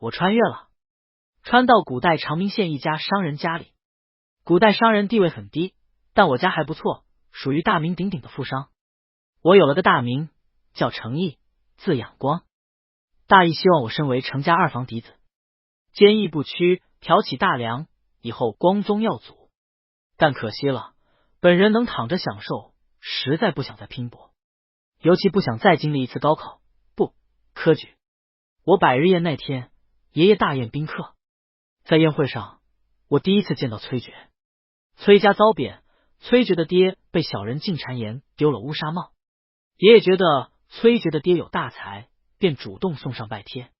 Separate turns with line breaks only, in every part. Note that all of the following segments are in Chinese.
我穿越了，穿到古代长明县一家商人家里。古代商人地位很低，但我家还不错，属于大名鼎鼎的富商。我有了个大名，叫程毅，字仰光。大义希望我身为程家二房嫡子，坚毅不屈，挑起大梁，以后光宗耀祖。但可惜了，本人能躺着享受，实在不想再拼搏，尤其不想再经历一次高考，不，科举。我百日宴那天，爷爷大宴宾客，在宴会上，我第一次见到崔珏。崔家遭贬，崔珏的爹被小人进谗言，丢了乌纱帽。爷爷觉得崔珏的爹有大才，便主动送上拜帖。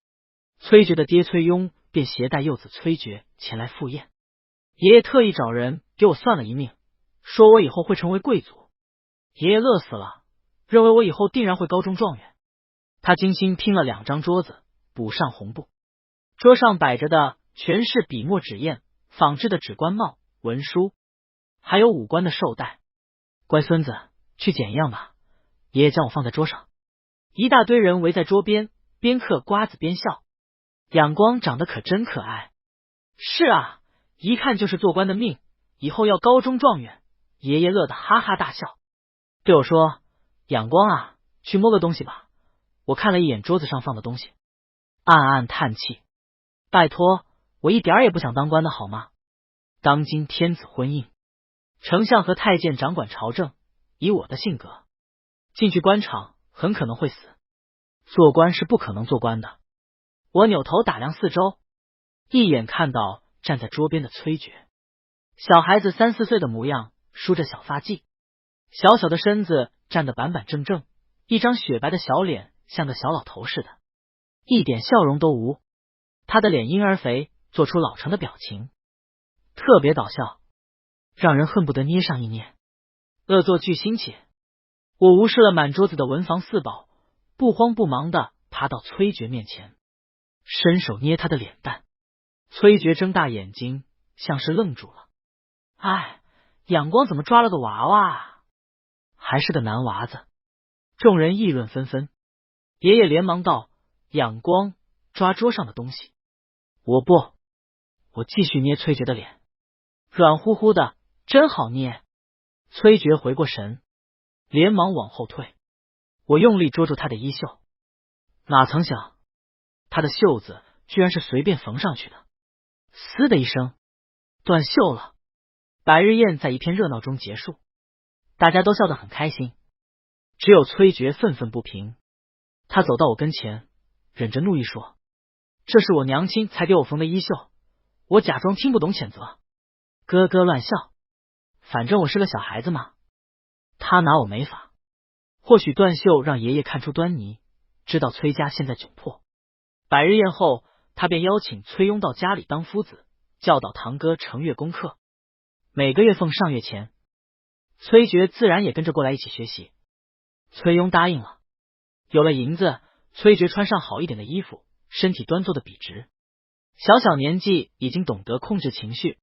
崔珏的爹崔庸便携带幼子崔珏前来赴宴。爷爷特意找人给我算了一命，说我以后会成为贵族。爷爷乐死了，认为我以后定然会高中状元。他精心拼了2张桌子，补上红布，桌上摆着的全是笔墨纸砚仿制的纸官帽、文书，还有武官的绶带。乖孙子，去捡一样吧。爷爷将我放在桌上，一大堆人围在桌边，边嗑瓜子边笑。仰光长得可真可爱。是啊，一看就是做官的命，以后要高中状元。爷爷乐得哈哈大笑，对我说：仰光啊，去摸个东西吧。我看了一眼桌子上放的东西，暗暗叹气。拜托，我一点也不想当官的好吗？当今天子昏胤，丞相和太监掌管朝政，以我的性格，进去官场很可能会死，做官是不可能做官的。我扭头打量四周，一眼看到站在桌边的崔珏，小孩子3、4岁的模样，梳着小发髻，小小的身子站得板板正正，一张雪白的小脸像个小老头似的，一点笑容都无。他的脸婴儿肥，做出老成的表情，特别搞笑，让人恨不得捏上一捏。恶作剧兴起，我无视了满桌子的文房四宝，不慌不忙地爬到崔珏面前，伸手捏他的脸蛋。崔珏睁大眼睛，像是愣住了。哎，仰光怎么抓了个娃娃啊？还是个男娃子。众人议论纷纷。爷爷连忙道：仰光，抓桌上的东西。我不，我继续捏崔珏的脸，软乎乎的，真好捏。崔珏回过神，连忙往后退。我用力捉住他的衣袖，哪曾想他的袖子居然是随便缝上去的，嘶的一声，断袖了。百日宴在一片热闹中结束，大家都笑得很开心，只有崔珏愤愤不平。他走到我跟前，忍着怒意说：这是我娘亲才给我缝的衣袖，我假装听不懂谴责，咯咯乱笑。反正我是个小孩子嘛，他拿我没法。或许断袖让爷爷看出端倪，知道崔家现在窘迫。百日宴后，他便邀请崔庸到家里当夫子，教导堂哥程月功课，每个月奉上月钱。崔珏自然也跟着过来一起学习。崔庸答应了。有了银子，崔珏穿上好一点的衣服，身体端坐的笔直。小小年纪已经懂得控制情绪。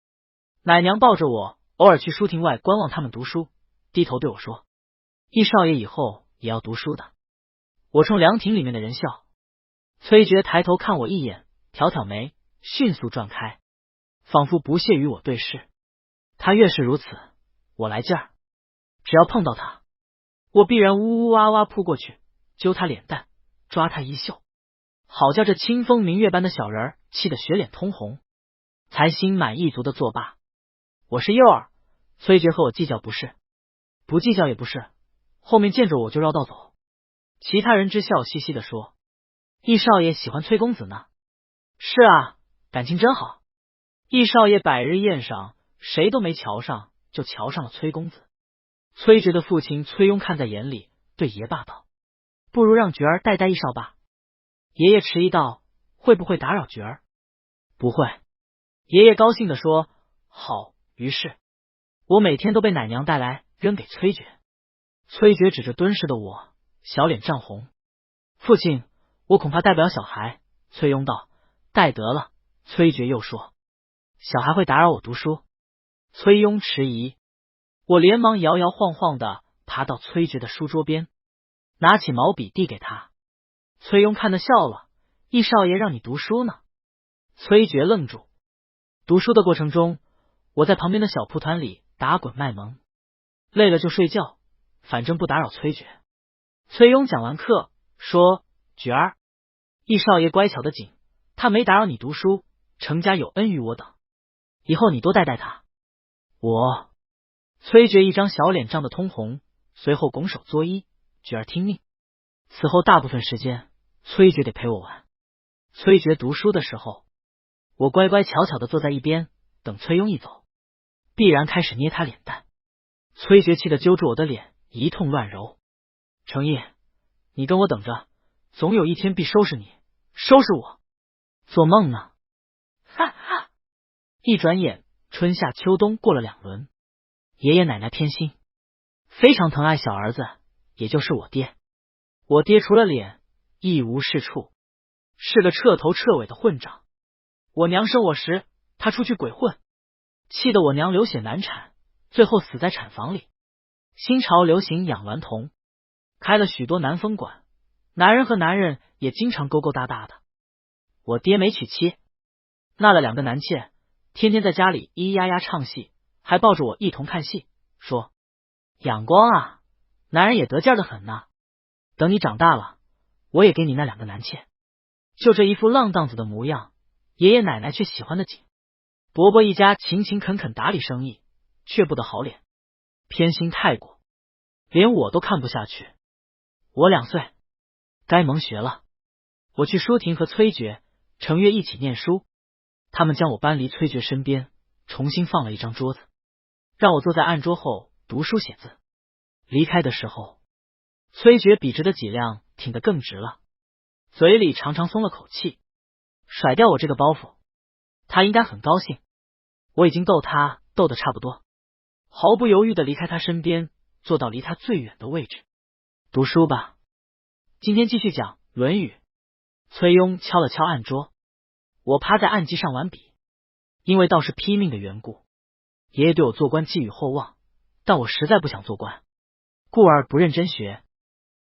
奶娘抱着我，偶尔去书亭外观望他们读书，低头对我说：易少爷以后也要读书的。我冲凉亭里面的人笑。崔珏抬头看我一眼，挑挑眉，迅速转开，仿佛不屑与我对视。他越是如此，我来劲儿，只要碰到他，我必然呜呜哇哇扑过去，揪他脸蛋，抓他衣袖，好叫这清风明月般的小人儿气得血脸通红，才心满意足的作罢。我是幼儿，崔珏和我计较不是，不计较也不是，后面见着我就绕道走。其他人知笑，嘻嘻的说：易少爷喜欢崔公子呢。是啊，感情真好。易少爷百日宴上谁都没瞧上，就瞧上了崔公子。崔珏的父亲崔庸看在眼里，对爷爸道：不如让角儿带易少吧。爷爷迟疑道：会不会打扰角儿？不会。爷爷高兴地说：好。于是我每天都被奶娘带来扔给崔珏。崔珏指着敦实的我，小脸涨红。父亲，我恐怕带不了小孩。崔庸道：带得了。崔珏又说：小孩会打扰我读书。崔庸迟疑，我连忙摇摇晃晃的爬到崔珏的书桌边，拿起毛笔递给他。崔庸看得笑了：易少爷让你读书呢。崔珏愣住。读书的过程中，我在旁边的小蒲团里打滚卖萌，累了就睡觉，反正不打扰崔珏。崔庸讲完课说：“珏儿，易少爷乖巧的紧，他没打扰你读书，程家有恩于我等，以后你多带带他。”崔珏一张小脸涨得通红，随后拱手作揖：“珏儿听命。”此后大部分时间，崔珏得陪我玩。崔珏读书的时候，我乖乖巧巧的坐在一边，等崔庸一走，必然开始捏他脸蛋。崔珏气得揪住我的脸，一通乱揉：“程毅，你跟我等着，总有一天必收拾你，收拾我。”做梦呢！哈哈！一转眼，春夏秋冬过了2轮，爷爷奶奶偏心，非常疼爱小儿子，也就是我爹。我爹除了脸一无是处，是个彻头彻尾的混账。我娘生我时，他出去鬼混，气得我娘流血难产，最后死在产房里。新潮流行养娈童，开了许多男风馆，男人和男人也经常勾勾搭搭的。我爹没娶妻，纳了2个男妾，天天在家里咿咿呀呀唱戏，还抱着我一同看戏，说：“阳光啊，男人也得劲的很呐，等你长大了，我也给你那2个男妾。”就这一副浪荡子的模样，爷爷奶奶却喜欢的紧。伯伯一家勤勤恳恳打理生意，却不得好脸，偏心太过，连我都看不下去。我2岁，该蒙学了。我去书亭和崔珏、程月一起念书，他们将我搬离崔珏身边，重新放了一张桌子，让我坐在案桌后读书写字。离开的时候，崔珏笔直的脊梁挺得更直了，嘴里常常松了口气，甩掉我这个包袱。他应该很高兴，我已经逗他逗得差不多，毫不犹豫的离开他身边，坐到离他最远的位置。读书吧，今天继续讲《论语》。崔庸敲了敲案桌，我趴在案几上玩笔。因为倒是批命的缘故，爷爷对我做官寄予厚望，但我实在不想做官，故而不认真学。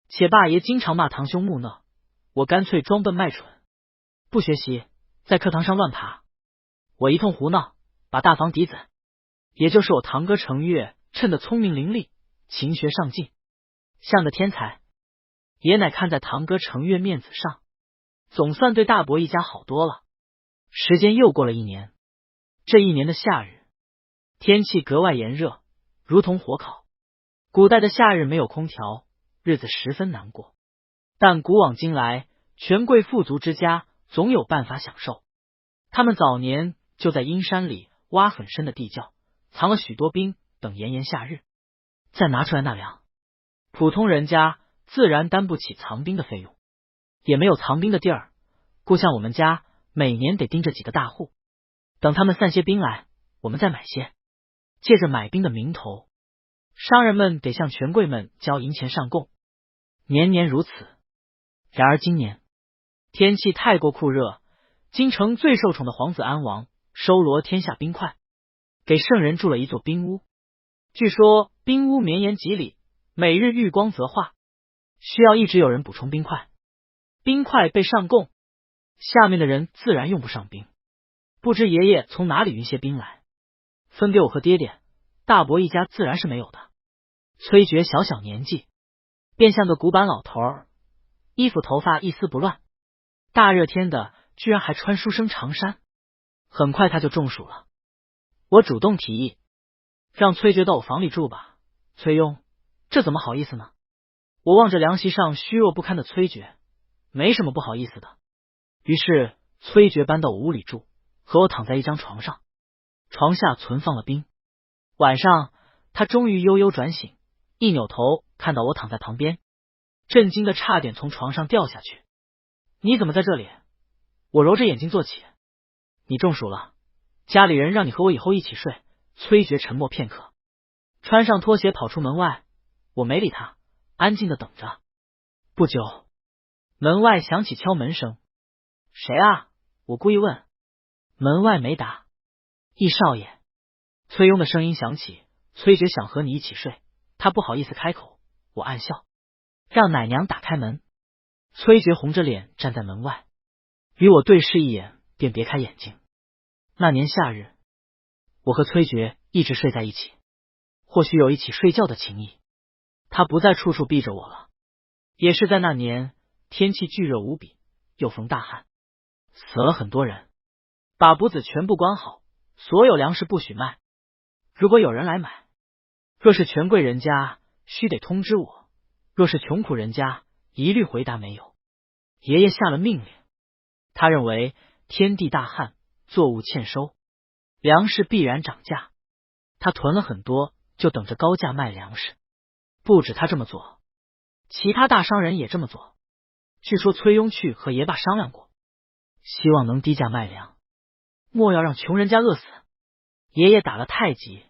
且爸爷经常骂堂兄木讷，我干脆装笨卖蠢，不学习，在课堂上乱爬。我一通胡闹，把大房嫡子，也就是我堂哥程月，趁得聪明伶俐，勤学上进，像个天才。爷奶看在堂哥程月面子上，总算对大伯一家好多了。时间又过了1年，这1年的夏日，天气格外炎热，如同火烤。古代的夏日没有空调，日子十分难过。但古往今来，权贵富足之家总有办法享受。他们早年就在阴山里挖很深的地窖，藏了许多冰，等炎炎夏日再拿出来纳凉。普通人家自然担不起藏冰的费用，也没有藏冰的地儿，故像我们家每年得盯着几个大户，等他们散些冰来，我们再买些。借着买冰的名头，商人们得向权贵们交银钱上贡，年年如此。然而今年天气太过酷热，京城最受宠的皇子安王收罗天下冰块，给圣人筑了一座冰屋。据说冰屋绵延几里，每日遇光则化，需要一直有人补充冰块。冰块被上贡，下面的人自然用不上冰。不知爷爷从哪里运些冰来，分给我和爹爹，大伯一家自然是没有的。崔珏小小年纪，便像个古板老头儿，衣服头发一丝不乱，大热天的居然还穿书生长衫。很快他就中暑了，我主动提议让崔珏到我房里住吧。崔庸，这怎么好意思呢？我望着凉席上虚弱不堪的崔珏，没什么不好意思的。于是崔珏搬到我屋里住，和我躺在一张床上，床下存放了冰。晚上他终于悠悠转醒，一扭头看到我躺在旁边，震惊的差点从床上掉下去。你怎么在这里？我揉着眼睛坐起。你中暑了，家里人让你和我以后一起睡。崔珏沉默片刻，穿上拖鞋跑出门外。我没理他，安静的等着。不久，门外响起敲门声。谁啊？我故意问。门外没答。易少爷。崔庸的声音响起。崔珏想和你一起睡，他不好意思开口。我暗笑，让奶娘打开门。崔珏红着脸站在门外，与我对视一眼，便别开眼睛。那年夏日，我和崔珏一直睡在一起，或许有一起睡觉的情谊。他不再处处避着我了。也是在那年，天气巨热无比，又逢大旱，死了很多人，把卜子全部关好，所有粮食不许卖。如果有人来买，若是权贵人家，须得通知我；若是穷苦人家，一律回答没有。爷爷下了命令，他认为天地大旱，作物欠收，粮食必然涨价，他囤了很多，就等着高价卖粮食。不止他这么做，其他大商人也这么做。据说崔庸去和爷爸商量过，希望能低价卖粮，莫要让穷人家饿死。爷爷打了太极。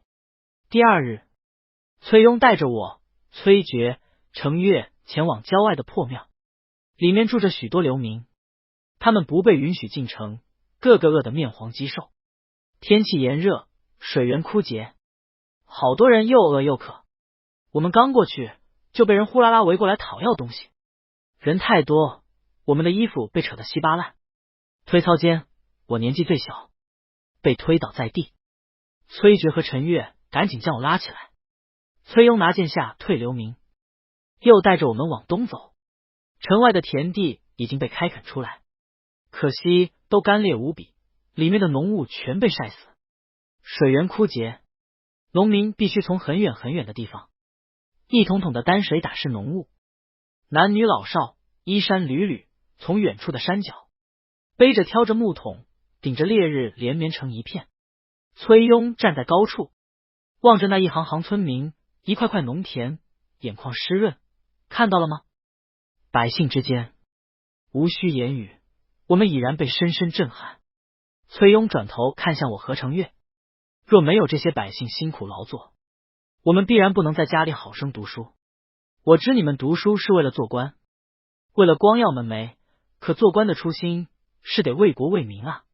第二日，崔庸带着我、崔珏、程越前往郊外的破庙，里面住着许多流民，他们不被允许进城，个个饿得面黄肌瘦。天气炎热，水源枯竭，好多人又饿又渴。我们刚过去，就被人呼啦啦围过来讨要东西。人太多，我们的衣服被扯得稀巴烂。推操间，我年纪最小，被推倒在地。崔珏和陈越赶紧将我拉起来。崔庸拿剑下退流民，又带着我们往东走。城外的田地已经被开垦出来，可惜都干裂无比，里面的农物全被晒死。水源枯竭，农民必须从很远很远的地方一桶桶的担水打湿农物，男女老少衣衫缕缕，从远处的山脚背着挑着木桶，顶着烈日连绵成一片。崔庸站在高处，望着那一行行村民，一块块农田，眼眶湿润。看到了吗？百姓之间无需言语，我们已然被深深震撼。崔庸转头看向我和程越，若没有这些百姓辛苦劳作，我们必然不能在家里好生读书。我知你们读书是为了做官，为了光耀门楣，可做官的初心是得为国为民啊！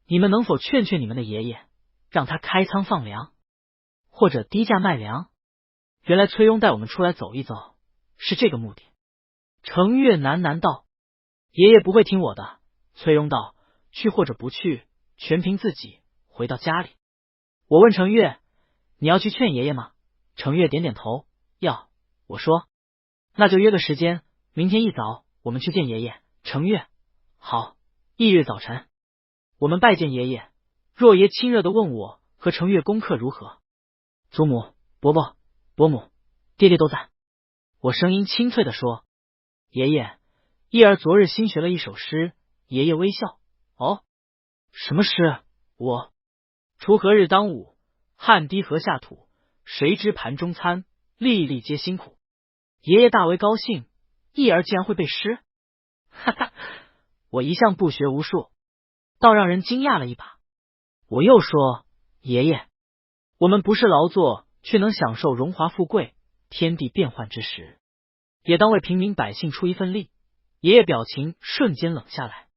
你们能否劝劝你们的爷爷，让他开仓放粮，或者低价卖粮？原来崔庸带我们出来走一走，是这个目的。程越喃喃道：爷爷不会听我的。崔庸道：去或者不去，全凭自己。回到家里，我问程越：你要去劝爷爷吗？程越点点头，要。我说：那就约个时间，明天一早我们去见爷爷。程越：好。翌日早晨，我们拜见爷爷。若爷亲热地问我和程越功课如何，祖母、伯伯、伯母、爹爹都在。我声音清脆地说：爷爷，一儿昨日新学了一首诗。爷爷微笑：哦，什么诗？我：锄禾日当午，汗滴禾下土，谁知盘中餐，粒粒皆辛苦。爷爷大为高兴，一儿竟然会背诗。哈哈，我一向不学无术，倒让人惊讶了一把。我又说：爷爷，我们不是劳作，却能享受荣华富贵，天地变幻之时，也当为平民百姓出一份力。爷爷表情瞬间冷下来。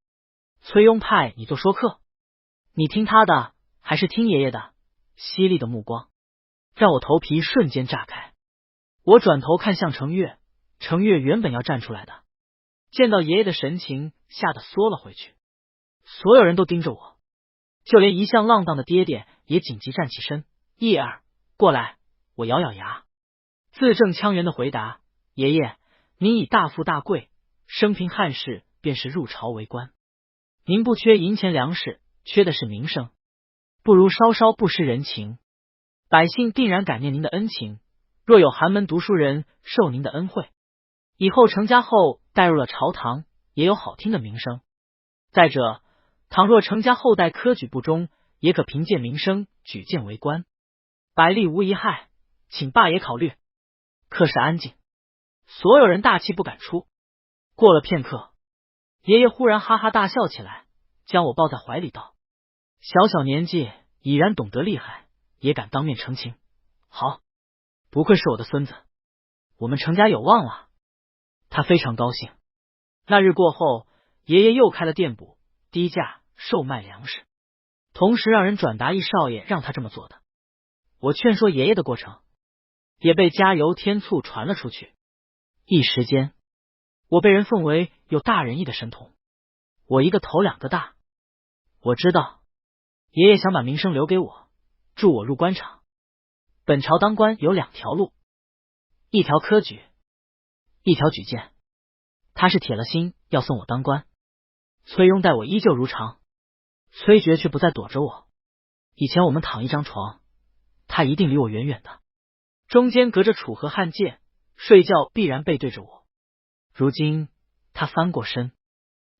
崔庸派你做说客，你听他的还是听爷爷的？犀利的目光让我头皮瞬间炸开。我转头看向程越，程越原本要站出来的，见到爷爷的神情，吓得缩了回去。所有人都盯着我，就连一向浪荡的爹爹也紧急站起身：一儿，过来。我咬咬牙，字正腔圆的回答：爷爷，您已大富大贵，生平汉室便是入朝为官，您不缺银钱粮食，缺的是名声，不如稍稍不失人情，百姓定然感念您的恩情。若有寒门读书人受您的恩惠，以后成家后带入了朝堂，也有好听的名声。再者，倘若成家后代科举不中，也可凭借名声举荐为官，百利无一害，请爸爷考虑。客室安静，所有人大气不敢出。过了片刻，爷爷忽然哈哈大笑起来，将我抱在怀里道：小小年纪已然懂得厉害，也敢当面澄清，好，不愧是我的孙子，我们程家有望了。他非常高兴。那日过后，爷爷又开了店铺，低价售卖粮食，同时让人转达一少爷让他这么做的。我劝说爷爷的过程也被加油添醋传了出去，一时间我被人奉为有大仁义的神童，我一个头两个大。我知道，爷爷想把名声留给我，助我入官场。本朝当官有2条路，一条科举，一条举荐。他是铁了心要送我当官。崔庸待我依旧如常，崔珏却不再躲着我。以前我们躺一张床，他一定离我远远的，中间隔着楚河汉界，睡觉必然背对着我。如今他翻过身，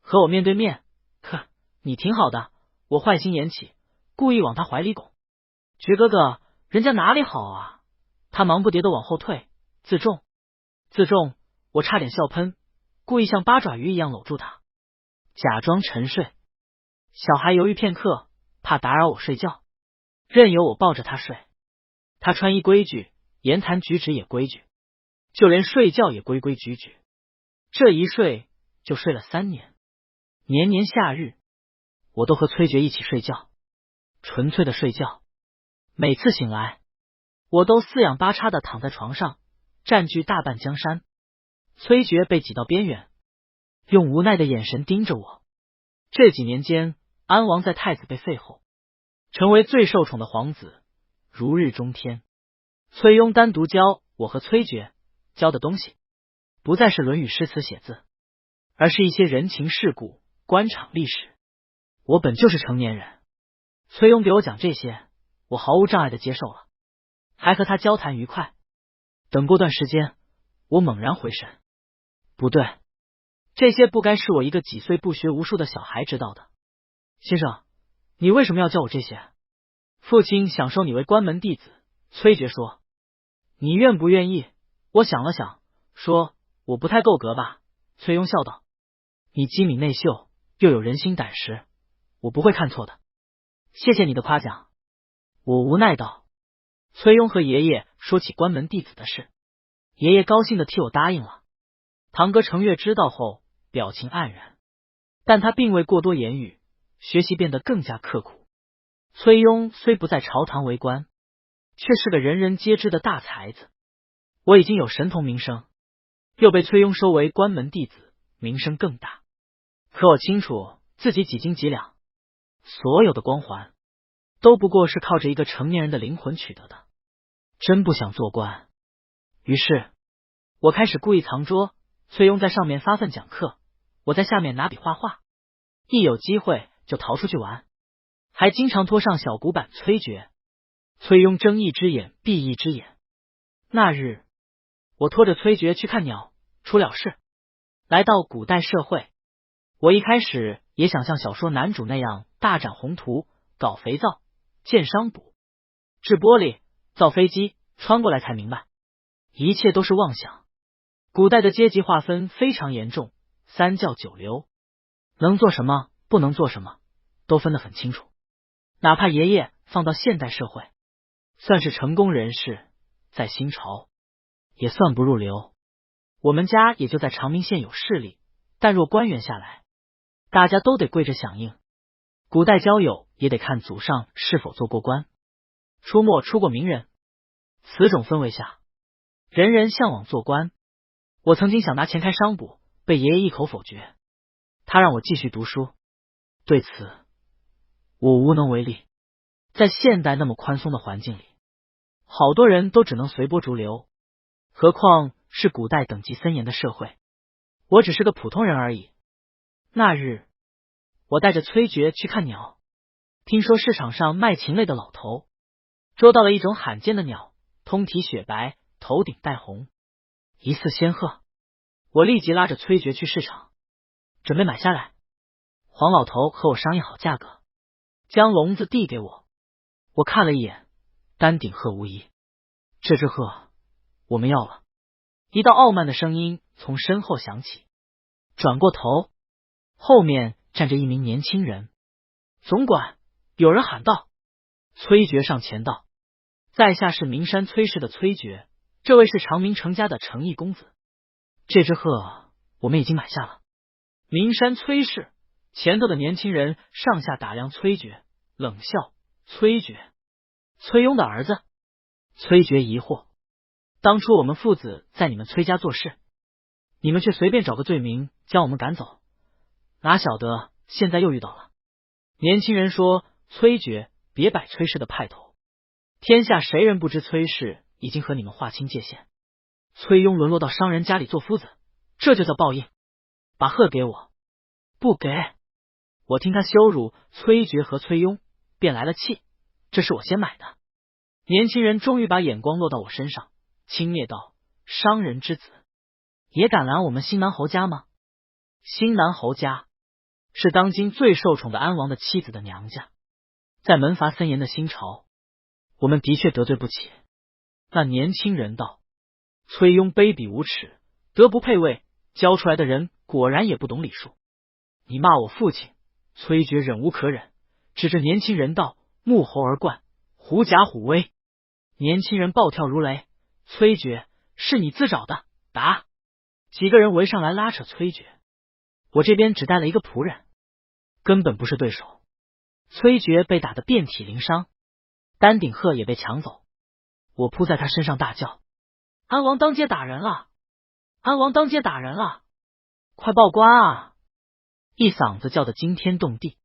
和我面对面，呵，你挺好的。我坏心眼起，故意往他怀里拱。珏哥哥，人家哪里好啊？他忙不迭的往后退，自重。我差点笑喷，故意像八爪鱼一样搂住他，假装沉睡。小孩犹豫片刻，怕打扰我睡觉，任由我抱着他睡。他穿衣规矩，言谈举止也规矩，就连睡觉也规规矩矩。这一睡就睡了3年，年年夏日，我都和崔珏一起睡觉，纯粹的睡觉。每次醒来，我都四仰八叉的躺在床上，占据大半江山。崔珏被挤到边缘，用无奈的眼神盯着我。这几年间，安王在太子被废后，成为最受宠的皇子，如日中天。崔庸单独教我和崔珏，教的东西不再是《论语》诗词写字，而是一些人情世故、官场历史。我本就是成年人，崔庸给我讲这些，我毫无障碍的接受了，还和他交谈愉快。等过段时间，我猛然回神，不对，这些不该是我一个几岁不学无术的小孩知道的。先生，你为什么要教我这些？父亲想收你为关门弟子。崔珏说。你愿不愿意？我想了想，说我不太够格吧。崔庸笑道，你机敏内秀，又有人心胆识，我不会看错的。谢谢你的夸奖。我无奈道。崔庸和爷爷说起关门弟子的事，爷爷高兴的替我答应了。堂哥程月知道后，表情黯然，但他并未过多言语，学习变得更加刻苦。崔庸虽不在朝堂为官，却是个人人皆知的大才子。我已经有神童名声，又被崔庸收为关门弟子，名声更大。可我清楚自己几斤几两，所有的光环都不过是靠着一个成年人的灵魂取得的。真不想做官，于是我开始故意藏拙。崔庸在上面发奋讲课，我在下面拿笔画画，一有机会就逃出去玩，还经常拖上小古板崔珏。崔庸睁一只眼闭一只眼。那日我拖着崔珏去看鸟，出了事。来到古代社会，我一开始也想像小说男主那样大展宏图，搞肥皂、建商补、制玻璃、造飞机，穿过来才明白，一切都是妄想。古代的阶级划分非常严重，3教9流，能做什么不能做什么都分得很清楚。哪怕爷爷放到现代社会，算是成功人士，在新朝也算不入流。我们家也就在长明县有势力，但若官员下来，大家都得跪着响应。古代交友也得看祖上是否做过官，出没出过名人。此种氛围下，人人向往做官。我曾经想拿钱开商补，被爷爷一口否决。他让我继续读书，对此我无能为力。在现代那么宽松的环境里，好多人都只能随波逐流，何况是古代等级森严的社会。我只是个普通人而已。那日我带着崔珏去看鸟，听说市场上卖禽类的老头捉到了一种罕见的鸟，通体雪白，头顶带红，疑似仙鹤。我立即拉着崔珏去市场，准备买下来。黄老头和我商议好价格，将笼子递给我。我看了一眼，丹顶鹤无疑。这只鹤我们要了。一道傲慢的声音从身后响起，转过头，后面站着一名年轻人。总管，有人喊道。崔珏上前道，在下是名山崔氏的崔珏，这位是长明程家的程义公子。这只鹤我们已经买下了。名山崔氏，前头的年轻人上下打量崔珏，冷笑。崔珏，崔庸的儿子？崔珏疑惑，当初我们父子在你们崔家做事，你们却随便找个罪名将我们赶走，哪晓得现在又遇到了。年轻人说：“崔珏，别摆崔氏的派头，天下谁人不知崔氏已经和你们划清界限？崔庸沦落到商人家里做夫子，这就叫报应。把鹤给我。”不给。我听他羞辱崔珏和崔庸，便来了气。这是我先买的。年轻人终于把眼光落到我身上，轻蔑道：“商人之子，也敢拦我们新南侯家吗？”新南侯家是当今最受宠的安王的妻子的娘家，在门阀森严的新朝，我们的确得罪不起。那年轻人道：“崔庸卑鄙无耻，德不配位，教出来的人果然也不懂礼数。你骂我父亲。”崔珏忍无可忍，指着年轻人道：“目猴而冠，狐假虎威。”年轻人暴跳如雷：“崔珏，是你自找的，打！”几个人围上来拉扯崔珏，我这边只带了一个仆人，根本不是对手。崔珏被打得遍体鳞伤，丹顶鹤也被抢走。我扑在他身上大叫：“安王当街打人了！安王当街打人了！快报官啊！”一嗓子叫得惊天动地。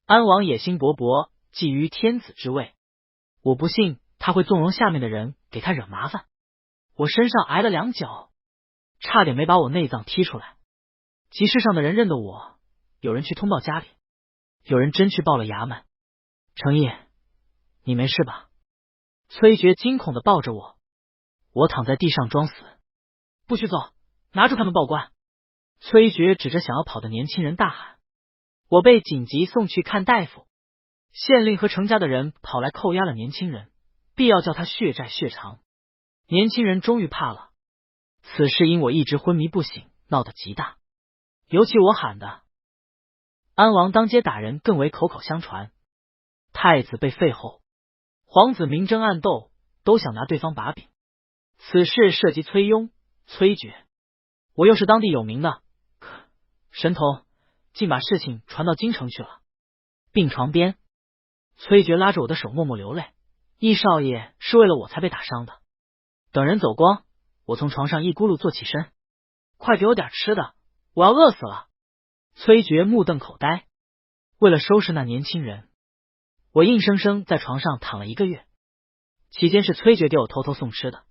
安王野心勃勃，觊觎天子之位，我不信他会纵容下面的人给他惹麻烦。我身上挨了2脚，差点没把我内脏踢出来。集市上的人认得我，有人去通报家里，有人真去报了衙门。程毅，你没事吧？崔珏惊恐地抱着我，我躺在地上装死。不许走，拿住他们报官！崔珏指着想要跑的年轻人大喊。我被紧急送去看大夫，县令和程家的人跑来扣押了年轻人，必要叫他血债血偿。年轻人终于怕了。此事因我一直昏迷不醒，闹得极大。尤其我喊的安王当街打人更为口口相传。太子被废后，皇子明争暗斗，都想拿对方把柄。此事涉及崔庸、崔珏，我又是当地有名的，神童竟把事情传到京城去了。病床边，崔珏拉着我的手默默流泪。易少爷是为了我才被打伤的。等人走光，我从床上一咕噜坐起身，快给我点吃的，我要饿死了。崔珏目瞪口呆。为了收拾那年轻人，我硬生生在床上躺了1个月，期间是崔珏给我偷偷送吃的。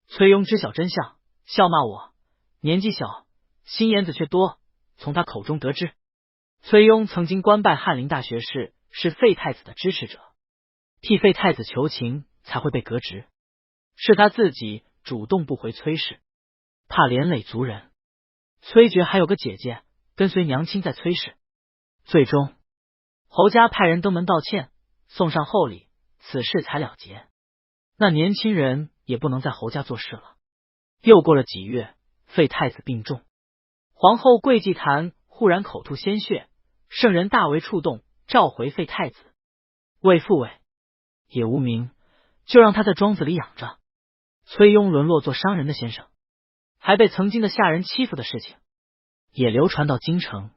崔庸知晓真相，笑骂我年纪小，心眼子却多。从他口中得知，崔庸曾经官拜翰林大学士，是废太子的支持者，替废太子求情才会被革职，是他自己主动不回崔氏，怕连累族人。崔珏还有个姐姐跟随娘亲在崔氏。最终侯家派人登门道歉，送上厚礼，此事才了结。那年轻人也不能在侯家做事了。又过了几月，废太子病重，皇后跪祭坛忽然口吐鲜血，圣人大为触动，召回废太子。为父位也无名，就让他在庄子里养着。崔庸沦落做商人的先生，还被曾经的下人欺负的事情也流传到京城。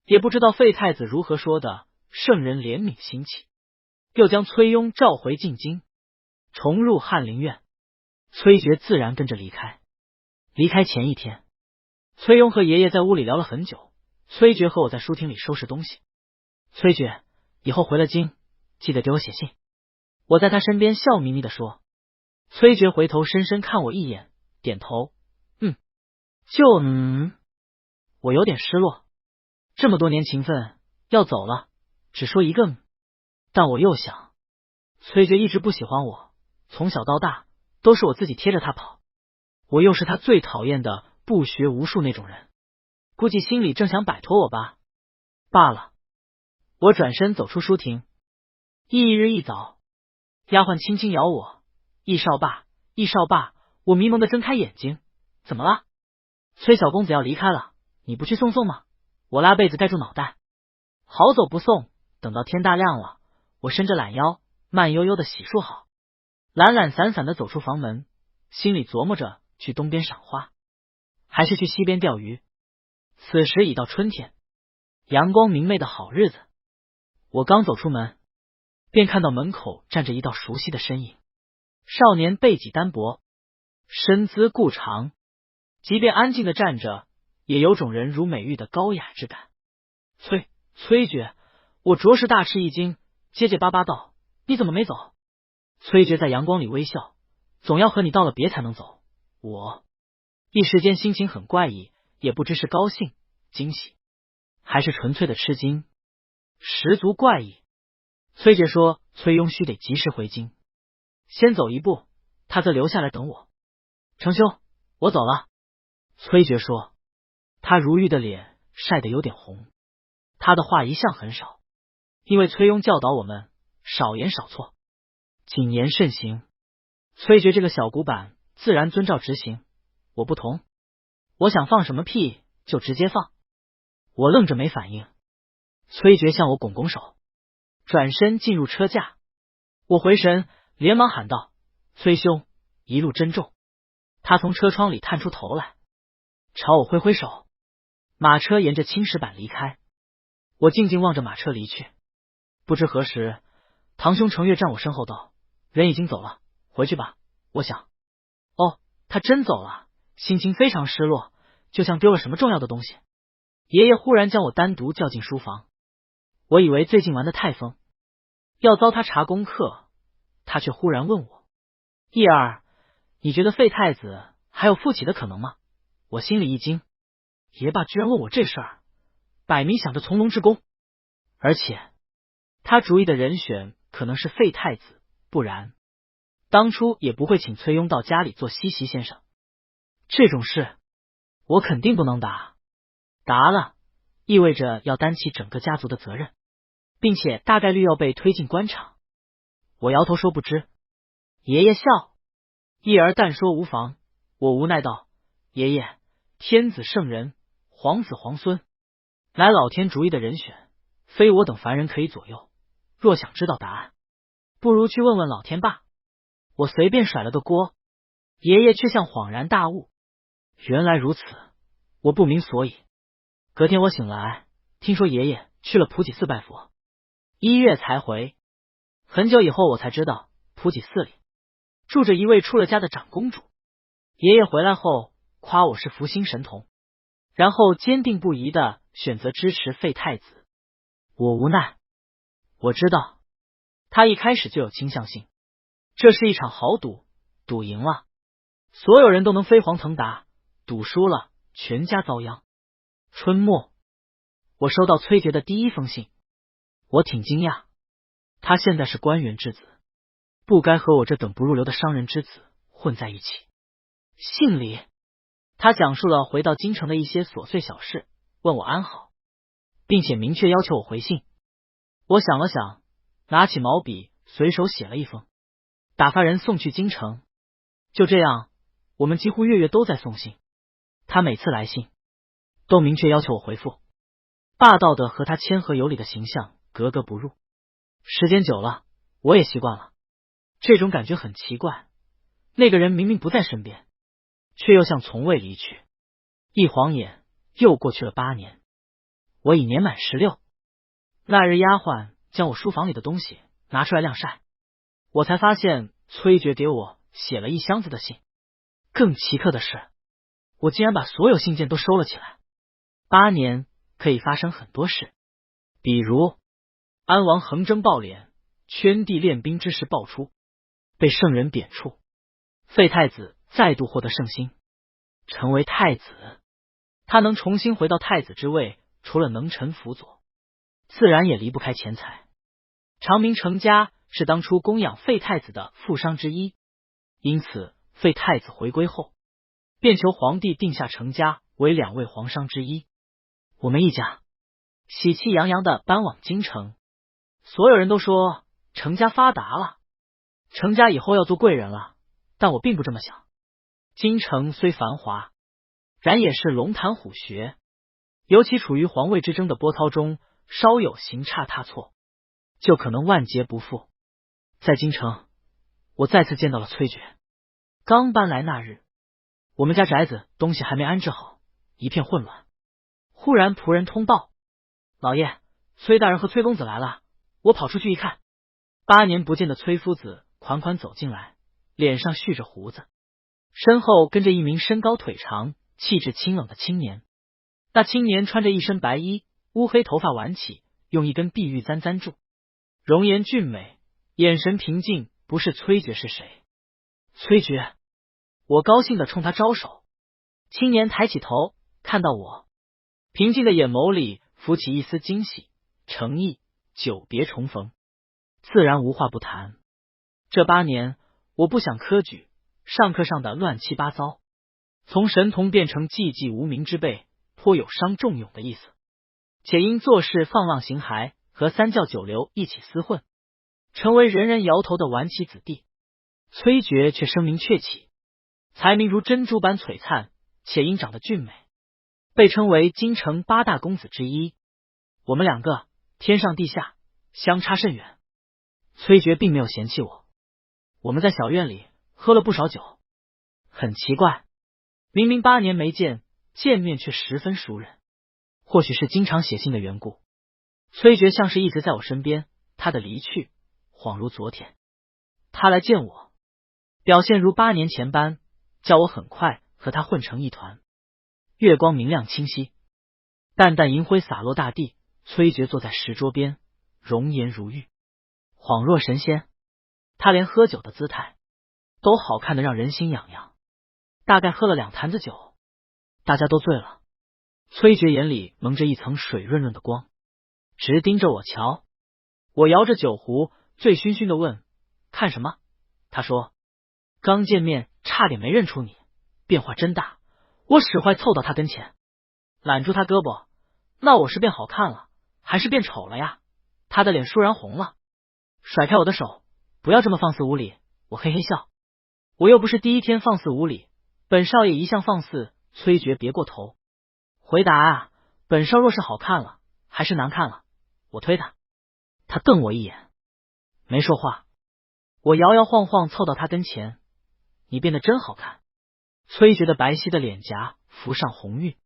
也不知道废太子如何说的，圣人怜悯心起，又将崔庸召回进京，重入翰林院。崔珏自然跟着离开。离开前一天，崔庸和爷爷在屋里聊了很久，崔珏和我在书厅里收拾东西。崔珏，以后回了京，记得给我写信。我在他身边笑眯眯地说。崔珏回头深深看我一眼，点头，我有点失落。这么多年情分要走了，只说一个但我又想，崔珏一直不喜欢我，从小到大都是我自己贴着他跑，我又是他最讨厌的不学无术那种人，估计心里正想摆脱我吧。罢了。我转身走出书亭。翌日一早，丫鬟轻轻摇我，易少霸，易少霸。我迷蒙的睁开眼睛，怎么了？崔小公子要离开了，你不去送送吗？我拉被子盖住脑袋，好走不送，等到天大亮了，我伸着懒腰，慢悠悠的洗漱好，懒懒散散的走出房门，心里琢磨着去东边赏花，还是去西边钓鱼。此时已到春天，阳光明媚的好日子。我刚走出门，便看到门口站着一道熟悉的身影。少年背脊单薄，身姿固长，即便安静的站着，也有种人如美玉的高雅之感。崔珏，我着实大吃一惊，结结巴巴道：“你怎么没走？”崔珏在阳光里微笑：“总要和你道了别才能走。”我一时间心情很怪异，也不知是高兴、惊喜，还是纯粹的吃惊，十足怪异。崔珏说：“崔庸须得及时回京，先走一步，他则留下来等我。”程兄，我走了。崔珏说，他如玉的脸晒得有点红。他的话一向很少，因为崔庸教导我们少言少错，谨言慎行。崔珏这个小古板自然遵照执行，我不同，我想放什么屁就直接放。我愣着没反应，崔珏向我拱拱手，转身进入车架。我回神，连忙喊道：“崔兄，一路珍重。”他从车窗里探出头来，朝我挥挥手。马车沿着青石板离开，我静静望着马车离去。不知何时，堂兄程月站我身后道：“人已经走了，回去吧。”我想，哦，他真走了，心情非常失落，就像丢了什么重要的东西。爷爷忽然将我单独叫进书房，我以为最近玩的太疯，要遭他查功课，他却忽然问我：“义儿，你觉得废太子还有复起的可能吗？”我心里一惊，爷爸居然问我这事儿，摆明想着从龙之功，而且他主意的人选可能是废太子，不然当初也不会请崔庸到家里做西席先生。这种事我肯定不能答，答了意味着要担起整个家族的责任，并且大概率要被推进官场。我摇头说不知。爷爷笑：“义儿但说无妨。”我无奈道：“爷爷，天子圣人，皇子皇孙，乃老天主意的人选，非我等凡人可以左右。若想知道答案，不如去问问老天爸。”我随便甩了个锅，爷爷却像恍然大悟：“原来如此。”我不明所以。隔天我醒来，听说爷爷去了普济寺拜佛，1月才回。很久以后我才知道，普济寺里住着一位出了家的长公主。爷爷回来后夸我是福星神童，然后坚定不移的选择支持废太子。我无奈，我知道他一开始就有倾向性，这是一场豪赌，赌赢了所有人都能飞黄腾达，赌输了全家遭殃。春末，我收到崔珏的第一封信，我挺惊讶，他现在是官员之子，不该和我这等不入流的商人之子混在一起。信里他讲述了回到京城的一些琐碎小事，问我安好，并且明确要求我回信。我想了想，拿起毛笔随手写了一封，打发人送去京城。就这样，我们几乎月月都在送信。他每次来信都明确要求我回复，霸道的和他谦和有礼的形象格格不入。时间久了，我也习惯了，这种感觉很奇怪，那个人明明不在身边，却又像从未离去。一晃眼又过去了8年，我已年满16。那日丫鬟将我书房里的东西拿出来晾晒，我才发现崔珏给我写了1箱子的信。更奇特的是，我竟然把所有信件都收了起来。8年可以发生很多事，比如安王横征暴敛，圈地练兵之事爆出，被圣人贬黜，废太子再度获得圣心，成为太子。他能重新回到太子之位，除了能臣辅佐，自然也离不开钱财。长明程家是当初供养废太子的富商之一，因此废太子回归后，便求皇帝定下程家为2位皇商之一。我们一家喜气洋洋的搬往京城，所有人都说程家发达了，程家以后要做贵人了，但我并不这么想。京城虽繁华，然也是龙潭虎穴，尤其处于皇位之争的波涛中，稍有行差踏错，就可能万劫不复。在京城，我再次见到了崔珏。刚搬来那日，我们家宅子东西还没安置好，一片混乱。忽然仆人通报：“老爷，崔大人和崔公子来了。”我跑出去一看，8年不见的崔夫子款款走进来，脸上蓄着胡子，身后跟着一名身高腿长、气质清冷的青年。那青年穿着一身白衣，乌黑头发挽起，用一根碧玉簪簪住，容颜俊美，眼神平静，不是崔珏是谁？崔珏！我高兴地冲他招手。青年抬起头，看到我，平静的眼眸里浮起一丝惊喜，诚意，久别重逢，自然无话不谈。这8年，我不想科举，上课上的乱七八糟，从神童变成寂寂无名之辈，颇有伤仲永的意思。且因做事放浪形骸，和三教九流一起厮混，成为人人摇头的顽棋子弟。崔珏却声名鹊起，才名如珍珠般璀璨，且因长得俊美，被称为京城8大公子之一。我们两个天上地下，相差甚远。崔珏并没有嫌弃我，我们在小院里喝了不少酒。很奇怪，明明8年没见，见面却十分熟人。或许是经常写信的缘故，崔珏像是一直在我身边，他的离去恍如昨天。他来见我，表现如8年前般，叫我很快和他混成一团。月光明亮清晰，淡淡银辉洒落大地。崔珏坐在石桌边，容颜如玉，恍若神仙。他连喝酒的姿态都好看得让人心痒痒。大概喝了2坛子酒，大家都醉了。崔珏眼里蒙着一层水润润的光，直盯着我瞧。我摇着酒壶，醉醺醺的问：看什么？他说：刚见面差点没认出你，变化真大。我使坏凑到他跟前，揽住他胳膊。那我是变好看了，还是变丑了呀？他的脸倏然红了，甩开我的手，不要这么放肆无礼。我嘿嘿笑，我又不是第一天放肆无礼，本少爷一向放肆。崔珏别过头回答啊，本少若是好看了，还是难看了？我推他，他瞪我一眼，没说话。我摇摇晃晃凑到他跟前，你变得真好看。崔珏的白皙的脸颊浮上红晕，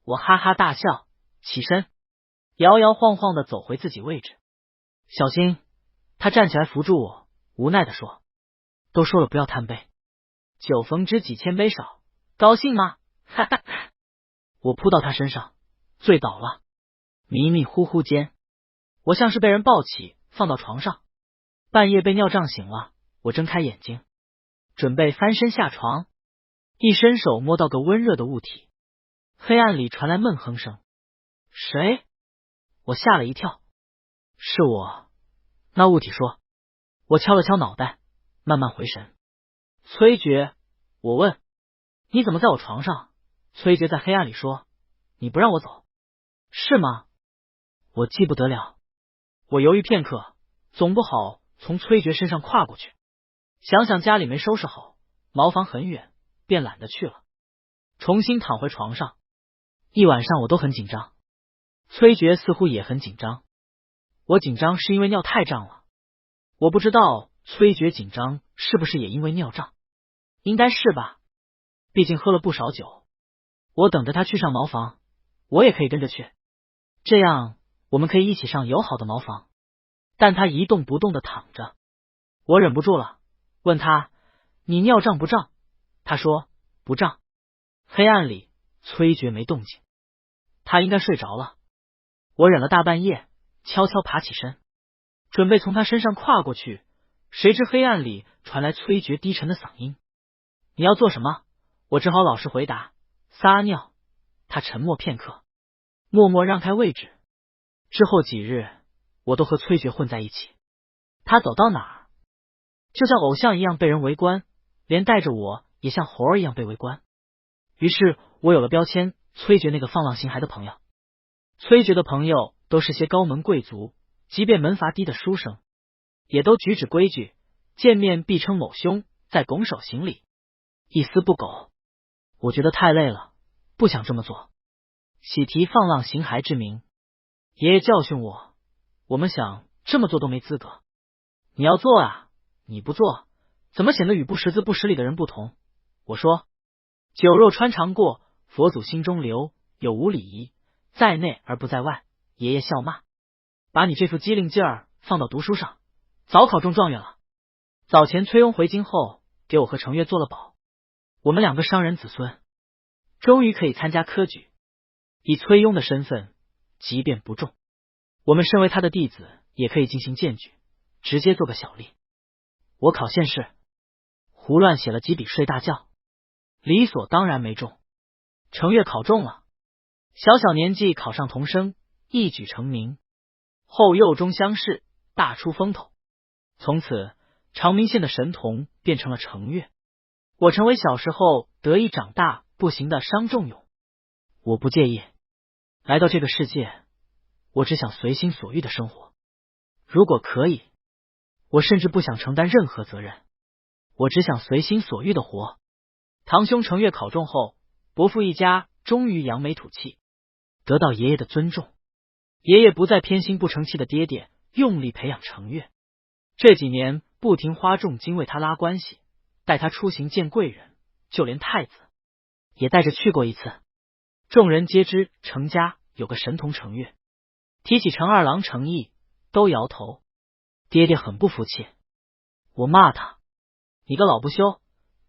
我哈哈大笑，起身，摇摇晃晃的走回自己位置。小心！他站起来扶住我，无奈的说：都说了不要贪杯，酒逢知己千杯少，高兴吗？哈哈！我扑到他身上，醉倒了。迷迷糊糊间，我像是被人抱起放到床上。半夜被尿胀醒了，我睁开眼睛，准备翻身下床，一伸手摸到个温热的物体，黑暗里传来闷哼声。谁？我吓了一跳。是我。那物体说。我敲了敲脑袋，慢慢回神。崔珏，我问，你怎么在我床上？崔珏在黑暗里说，你不让我走。是吗？我记不得了。我犹豫片刻，总不好从崔珏身上跨过去，想想家里没收拾好，茅房很远，便懒得去了，重新躺回床上。一晚上我都很紧张，崔珏似乎也很紧张。我紧张是因为尿太胀了，我不知道崔珏紧张是不是也因为尿胀，应该是吧，毕竟喝了不少酒。我等着他去上茅房，我也可以跟着去，这样我们可以一起上友好的茅房。但他一动不动的躺着，我忍不住了，问他，你尿胀不胀？他说不胀。黑暗里崔珏没动静，他应该睡着了。我忍了大半夜，悄悄爬起身，准备从他身上跨过去，谁知黑暗里传来崔珏低沉的嗓音，你要做什么？我只好老实回答，撒尿。他沉默片刻，默默让开位置。之后几日，我都和崔珏混在一起，他走到哪儿，就像偶像一样被人围观，连带着我也像猴儿一样被围观。于是我有了标签，崔珏那个放浪形骸的朋友。崔珏的朋友都是些高门贵族，即便门阀低的书生，也都举止规矩，见面必称某兄，再拱手行礼，一丝不苟。我觉得太累了，不想这么做，喜提放浪形骸之名。爷爷教训我，我们想这么做都没资格。你要做啊，你不做，怎么显得与不识字不识礼的人不同？我说，酒肉穿肠过，佛祖心中留，有无礼仪，在内而不在外。爷爷笑骂，把你这副机灵劲儿放到读书上，早考中状元了。早前崔庸回京后，给我和程月做了保，我们2个商人子孙终于可以参加科举。以崔庸的身份，即便不中，我们身为他的弟子，也可以进行荐举，直接做个小吏。我考县试，胡乱写了几笔，睡大觉，理所当然没中。程月考中了，小小年纪考上童生，一举成名，后右中乡试，大出风头。从此长明县的神童变成了程月，我成为小时候得意长大不行的商仲永。我不介意，来到这个世界，我只想随心所欲的生活。如果可以，我甚至不想承担任何责任，我只想随心所欲的活。堂兄程月考中后，伯父一家终于扬眉吐气，得到爷爷的尊重。爷爷不再偏心不成器的爹爹，用力培养程月。这几年不停花重金为他拉关系，带他出行见贵人，就连太子也带着去过一次。众人皆知程家有个神童程月，提起程二郎程毅都摇头。爹爹很不服气，我骂他，你个老不休，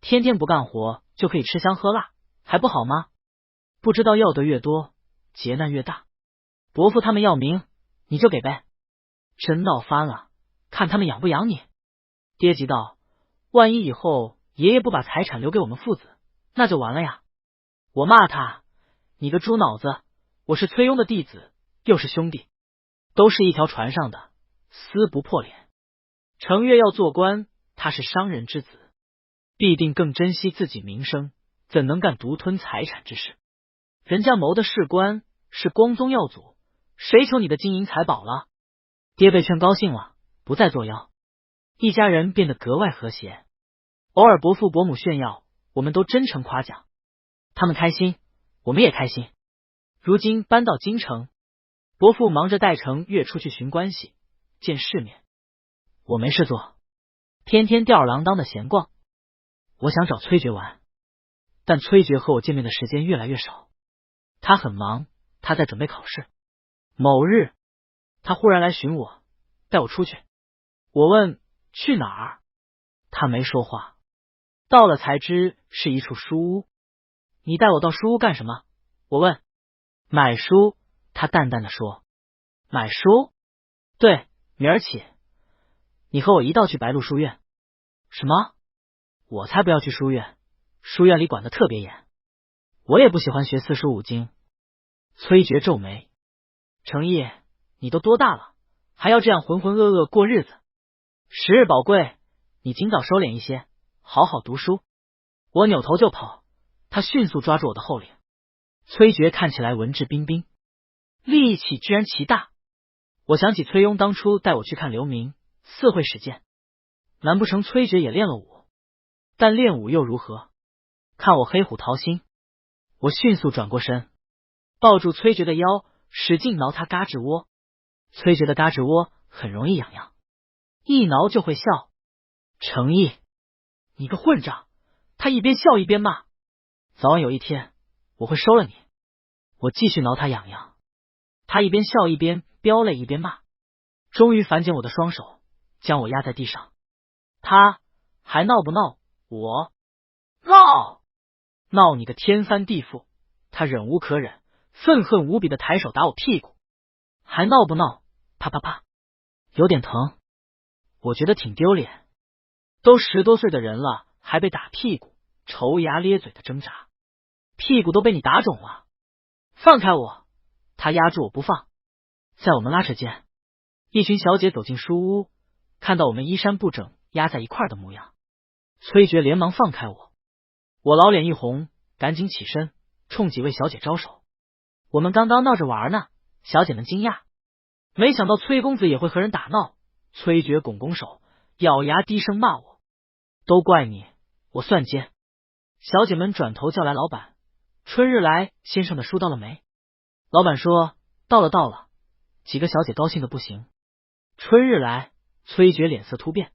天天不干活就可以吃香喝辣，还不好吗？不知道要得越多，劫难越大。伯父他们要名，你就给呗，真闹翻了，看他们养不养你。爹急道，万一以后爷爷不把财产留给我们父子，那就完了呀。我骂他，你个猪脑子，我是崔庸的弟子，又是兄弟，都是一条船上的，撕不破脸。程月要做官，他是商人之子，必定更珍惜自己名声，怎能干独吞财产之事？人家谋的是官，是光宗耀祖，谁求你的金银财宝了？爹被劝高兴了，不再作妖，一家人变得格外和谐。偶尔伯父伯母炫耀，我们都真诚夸奖，他们开心，我们也开心。如今搬到京城，伯父忙着带程月出去寻关系，见世面，我没事做，天天吊儿郎当的闲逛。我想找崔珏玩，但崔珏和我见面的时间越来越少，他很忙，他在准备考试。某日，他忽然来寻我，带我出去。我问去哪儿，他没说话。到了才知是一处书屋。你带我到书屋干什么？我问。买书，他淡淡的说。买书？对，明儿起，你和我一道去白鹿书院。什么？我才不要去书院，书院里管得特别严，我也不喜欢学四书五经。崔珏皱眉，程毅，你都多大了，还要这样浑浑噩噩过日子？时日宝贵，你尽早收敛一些，好好读书。我扭头就跑，他迅速抓住我的后领。崔珏看起来文质彬彬，力气居然奇大。我想起崔庸当初带我去看刘明，四会使剑，难不成崔珏也练了武？但练武又如何？看我黑虎掏心，我迅速转过身，抱住崔珏的腰，使劲挠他嘎吱窝。崔珏的嘎吱窝很容易痒痒，一挠就会笑。程毅，你个混账！他一边笑一边骂。早晚有一天我会收了你。我继续挠他痒痒，他一边笑一边飙泪一边骂，终于反剪我的双手，将我压在地上。他还闹不闹？我闹你个天翻地覆！他忍无可忍，愤恨无比的抬手打我屁股。还闹不闹？啪啪啪，有点疼。我觉得挺丢脸，都10多岁的人了，还被打屁股，抽牙咧嘴的挣扎，屁股都被你打肿了。放开我！他压住我不放。在我们拉扯间，一群小姐走进书屋，看到我们衣衫不整压在一块的模样，崔珏连忙放开我。我老脸一红，赶紧起身冲几位小姐招手。我们刚刚闹着玩呢。小姐们惊讶，没想到崔公子也会和人打闹。崔珏拱拱手，咬牙低声骂我，都怪你，我算奸。小姐们转头叫来老板，春日来先生的书到了没？老板说到了到了。几个小姐高兴的不行。春日来，崔珏脸色突变，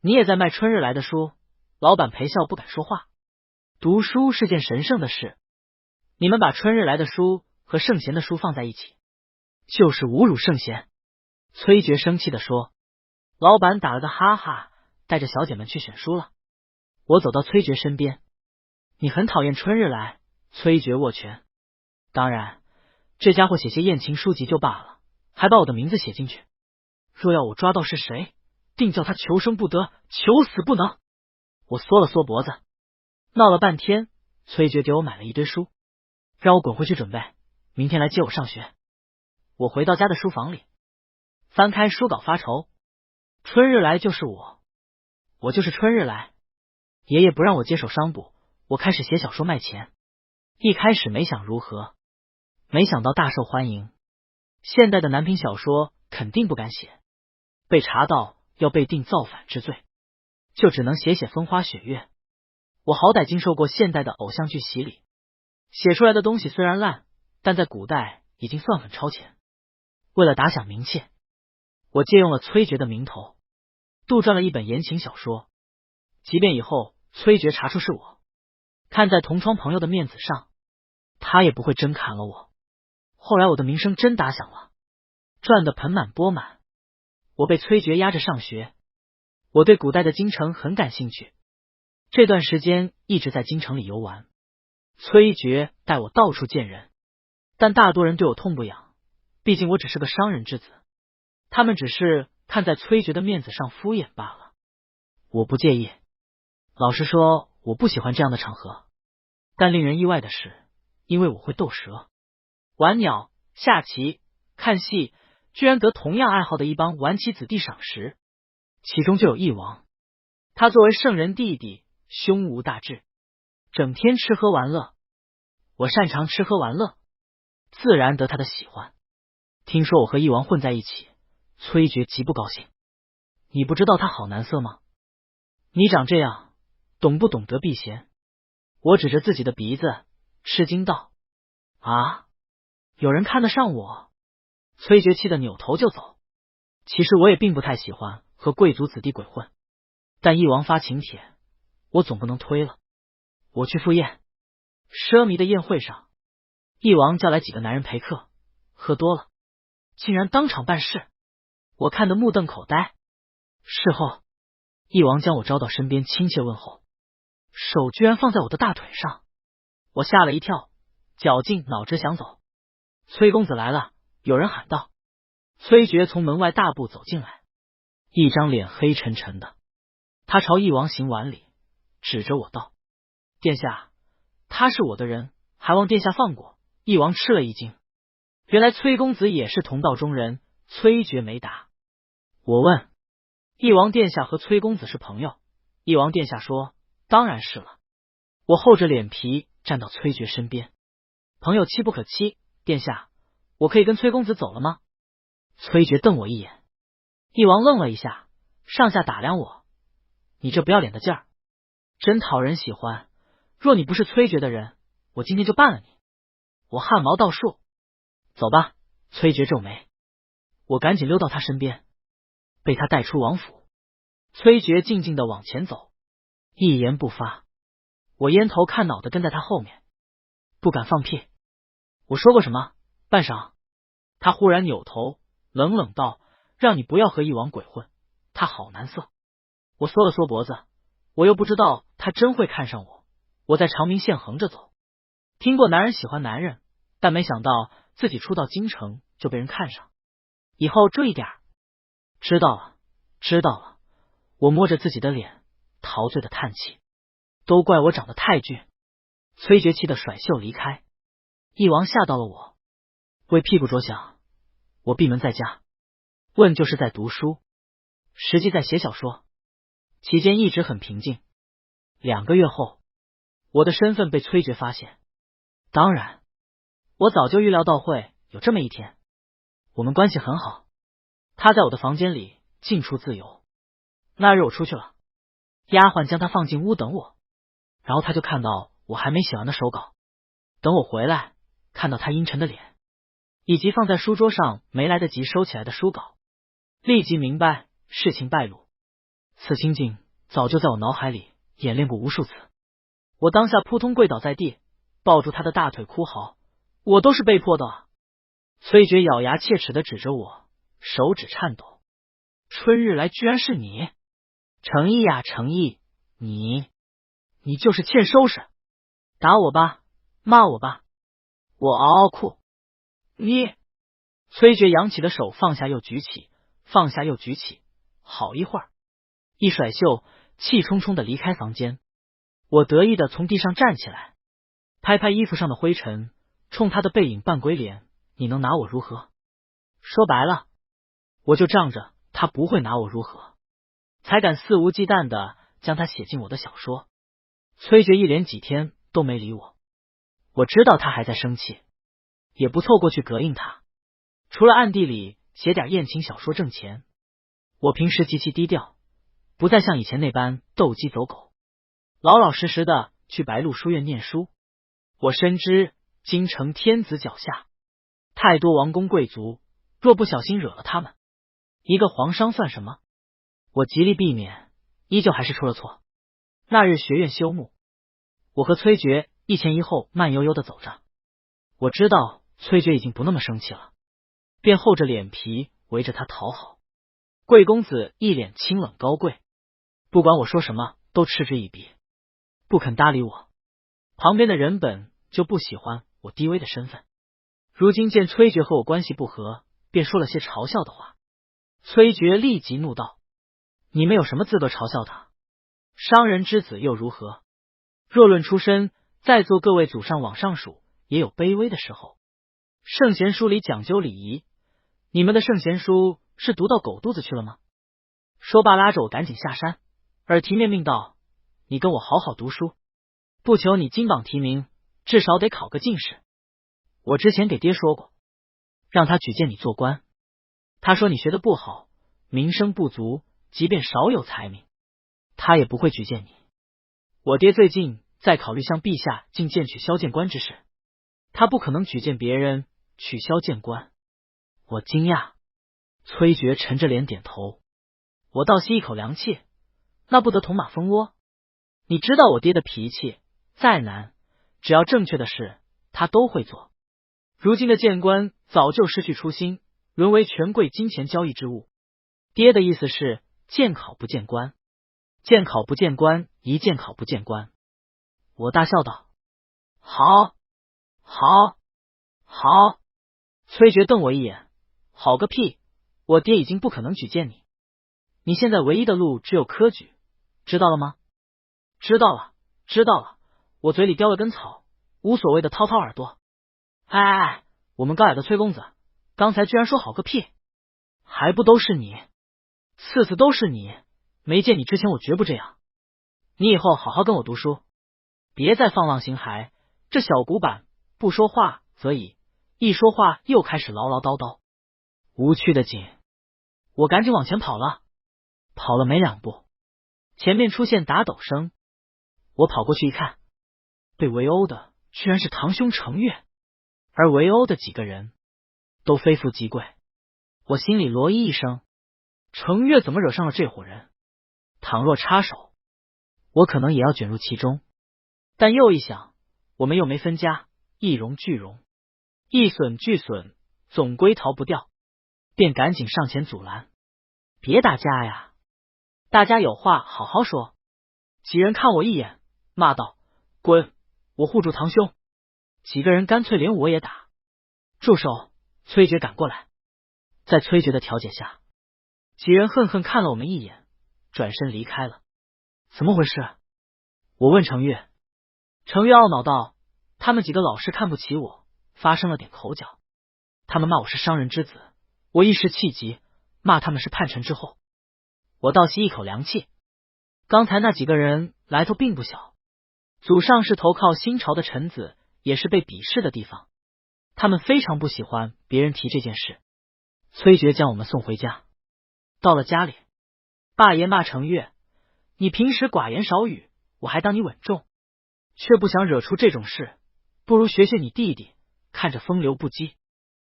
你也在卖春日来的书？老板陪笑不敢说话。读书是件神圣的事，你们把春日来的书和圣贤的书放在一起，就是侮辱圣贤。崔珏生气的说。老板打了个哈哈，带着小姐们去选书了。我走到崔珏身边，你很讨厌春日来？崔珏握拳。当然，这家伙写些艳情书籍就罢了，还把我的名字写进去。若要我抓到是谁，定叫他求生不得，求死不能。我缩了缩脖子，闹了半天，崔珏给我买了一堆书，让我滚回去准备，明天来接我上学。我回到家的书房里，翻开书稿发愁。春日来就是我就是春日来。爷爷不让我接手商部，我开始写小说卖钱。一开始没想如何，没想到大受欢迎。现代的男频小说肯定不敢写，被查到要被定造反之罪，就只能写风花雪月。我好歹经受过现代的偶像剧洗礼，写出来的东西虽然烂，但在古代已经算很超前。为了打响名气，我借用了崔珏的名头，杜撰了一本言情小说。即便以后崔珏查出是我，看在同窗朋友的面子上，他也不会真砍了我。后来我的名声真打响了，赚得盆满钵满。我被崔珏压着上学。我对古代的京城很感兴趣，这段时间一直在京城里游玩。崔珏带我到处见人，但大多人对我痛不痒，毕竟我只是个商人之子，他们只是看在崔珏的面子上敷衍罢了。我不介意，老实说我不喜欢这样的场合，但令人意外的是，因为我会斗蛇、玩鸟、下棋、看戏，居然得同样爱好的一帮玩棋子弟赏识，其中就有翼王。他作为圣人弟弟，胸无大志，整天吃喝玩乐。我擅长吃喝玩乐，自然得他的喜欢。听说我和翼王混在一起，崔珏极不高兴。你不知道他好难色吗？你长这样，懂不懂得避嫌？我指着自己的鼻子，吃惊道：啊，有人看得上我？崔珏气得扭头就走。其实我也并不太喜欢和贵族子弟鬼混，但翼王发请帖，我总不能推了。我去赴宴，奢靡的宴会上，翼王叫来几个男人陪客，喝多了，竟然当场办事，我看得目瞪口呆。事后，翼王将我招到身边，亲切问候，手居然放在我的大腿上，我吓了一跳，绞尽脑汁想走。崔公子来了，有人喊道。崔珏从门外大步走进来，一张脸黑沉沉的，他朝翼王行完礼，指着我道：殿下，他是我的人，还望殿下放过。翼王吃了一惊，原来崔公子也是同道中人。崔珏没答。我问：翼王殿下和崔公子是朋友？翼王殿下说：当然是了。我厚着脸皮站到崔珏身边，朋友妻不可欺，殿下，我可以跟崔公子走了吗？崔珏瞪我一眼。翼王愣了一下，上下打量我，你这不要脸的劲儿真讨人喜欢，若你不是崔珏的人，我今天就办了你。我汗毛倒竖。走吧。崔珏皱眉。我赶紧溜到他身边，被他带出王府。崔珏静静的往前走，一言不发。我烟头看脑的跟在他后面，不敢放屁。我说过什么？半晌，他忽然扭头冷冷道：让你不要和翼王鬼混，他好难色。我缩了缩脖子，我又不知道他真会看上我。我在长明县横着走，听过男人喜欢男人，但没想到自己初到京城就被人看上，以后注意点。知道了，知道了。我摸着自己的脸，陶醉的叹气，都怪我长得太俊。崔珏气的甩袖离开。翼王吓到了我，为屁股着想，我闭门在家，问就是在读书，实际在写小说，期间一直很平静。2个月后，我的身份被崔珏发现。当然，我早就预料到会有这么一天。我们关系很好，他在我的房间里进出自由。那日我出去了，丫鬟将他放进屋等我，然后他就看到我还没写完的手稿。等我回来，看到他阴沉的脸，以及放在书桌上没来得及收起来的书稿，立即明白事情败露。此情景早就在我脑海里演练过无数次。我当下扑通跪倒在地，抱住他的大腿哭嚎：我都是被迫的啊！崔珏咬牙切齿的指着我，手指颤抖：春日来居然是你！诚意呀，诚意！你就是欠收拾！打我吧，骂我吧，我嗷嗷哭！崔珏扬起的手放下又举起，放下又举起，好一会儿，一甩袖，气冲冲的离开房间。我得意的从地上站起来，拍拍衣服上的灰尘，冲他的背影扮鬼脸，你能拿我如何？说白了，我就仗着他不会拿我如何，才敢肆无忌惮的将他写进我的小说。崔珏一连几天都没理我，我知道他还在生气，也不凑过去膈应他，除了暗地里写点言情小说挣钱，我平时极其低调，不再像以前那般斗鸡走狗，老老实实的去白鹿书院念书。我深知京城天子脚下太多王公贵族，若不小心惹了他们，一个皇商算什么？我极力避免，依旧还是出了错。那日学院休幕，我和崔珏一前一后慢悠悠的走着。我知道崔珏已经不那么生气了，便厚着脸皮围着他讨好。贵公子一脸清冷高贵，不管我说什么都嗤之以鼻，不肯搭理我。旁边的人本就不喜欢我低微的身份，如今见崔珏和我关系不和，便说了些嘲笑的话。崔珏立即怒道：你们有什么资格嘲笑他？商人之子又如何？若论出身，在座各位祖上往上数，也有卑微的时候。圣贤书里讲究礼仪，你们的圣贤书是读到狗肚子去了吗？说罢拉着我赶紧下山，耳提面命道：你跟我好好读书，不求你金榜题名，至少得考个进士。我之前给爹说过，让他举荐你做官，他说你学的不好，名声不足，即便少有才名，他也不会举荐你。我爹最近在考虑向陛下进谏取消谏官之事，他不可能举荐别人取消谏官。我惊讶，崔珏沉着脸点头。我倒吸一口凉气，那不得捅马蜂窝。你知道我爹的脾气，再难，只要正确的事，他都会做。如今的谏官早就失去初心，沦为权贵金钱交易之物。爹的意思是见考不见官，见考不见官，一见考不见官。我大笑道：好，好，好。崔珏瞪我一眼：好个屁，我爹已经不可能举荐你，你现在唯一的路只有科举，知道了吗？知道了，知道了。我嘴里叼了根草，无所谓的掏掏耳朵。哎，我们高雅的崔公子，刚才居然说好个屁，还不都是你，次次都是你，没见你之前我绝不这样。你以后好好跟我读书，别再放浪形骸。这小古板不说话则已，一说话又开始唠唠叨叨，无趣的紧。我赶紧往前跑了，跑了没2步，前面出现打斗声。我跑过去一看，被围殴的居然是堂兄程月，而围殴的几个人都非富即贵。我心里罗伊一声，程月怎么惹上了这伙人？倘若插手，我可能也要卷入其中。但又一想，我们又没分家，一荣俱荣，一损俱损，总归逃不掉，便赶紧上前阻拦。别打架呀，大家有话好好说。几人看我一眼，骂道：滚，我护住堂兄。几个人干脆连我也打。住手！崔珏赶过来。在崔珏的调解下，几人恨恨看了我们一眼，转身离开了。怎么回事？我问程月。程月懊恼道：他们几个老是看不起我，发生了点口角。他们骂我是商人之子，我一时气急，骂他们是叛臣之后。我倒吸一口凉气，刚才那几个人来头并不小，祖上是投靠新朝的臣子，也是被鄙视的地方，他们非常不喜欢别人提这件事。崔珏将我们送回家，到了家里，爸爷骂程月：你平时寡言少语，我还当你稳重，却不想惹出这种事，不如学学你弟弟，看着风流不羁，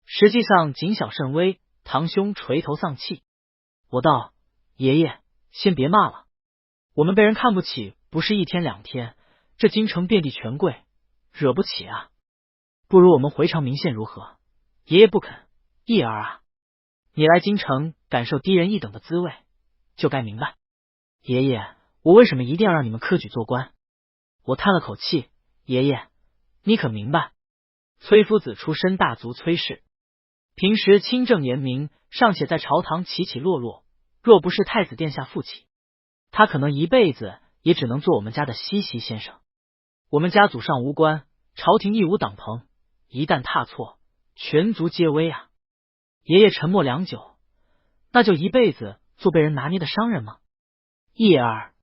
实际上谨小慎微。堂兄垂头丧气。我道：爷爷，先别骂了，我们被人看不起不是1天2天，这京城遍地权贵，惹不起啊。不如我们回尝明县如何？爷爷不肯。义儿啊，你来京城感受低人一等的滋味，就该明白。爷爷，我为什么一定要让你们科举做官？我叹了口气：爷爷，你可明白，崔夫子出身大族崔氏，平时清正严明，尚且在朝堂起起落落，若不是太子殿下负起，他可能一辈子也只能做我们家的西席先生。我们家祖上无官，朝廷亦无党棚，一旦踏错，全族皆危啊！爷爷沉默良久，那就一辈子做被人拿捏的商人吗？叶儿，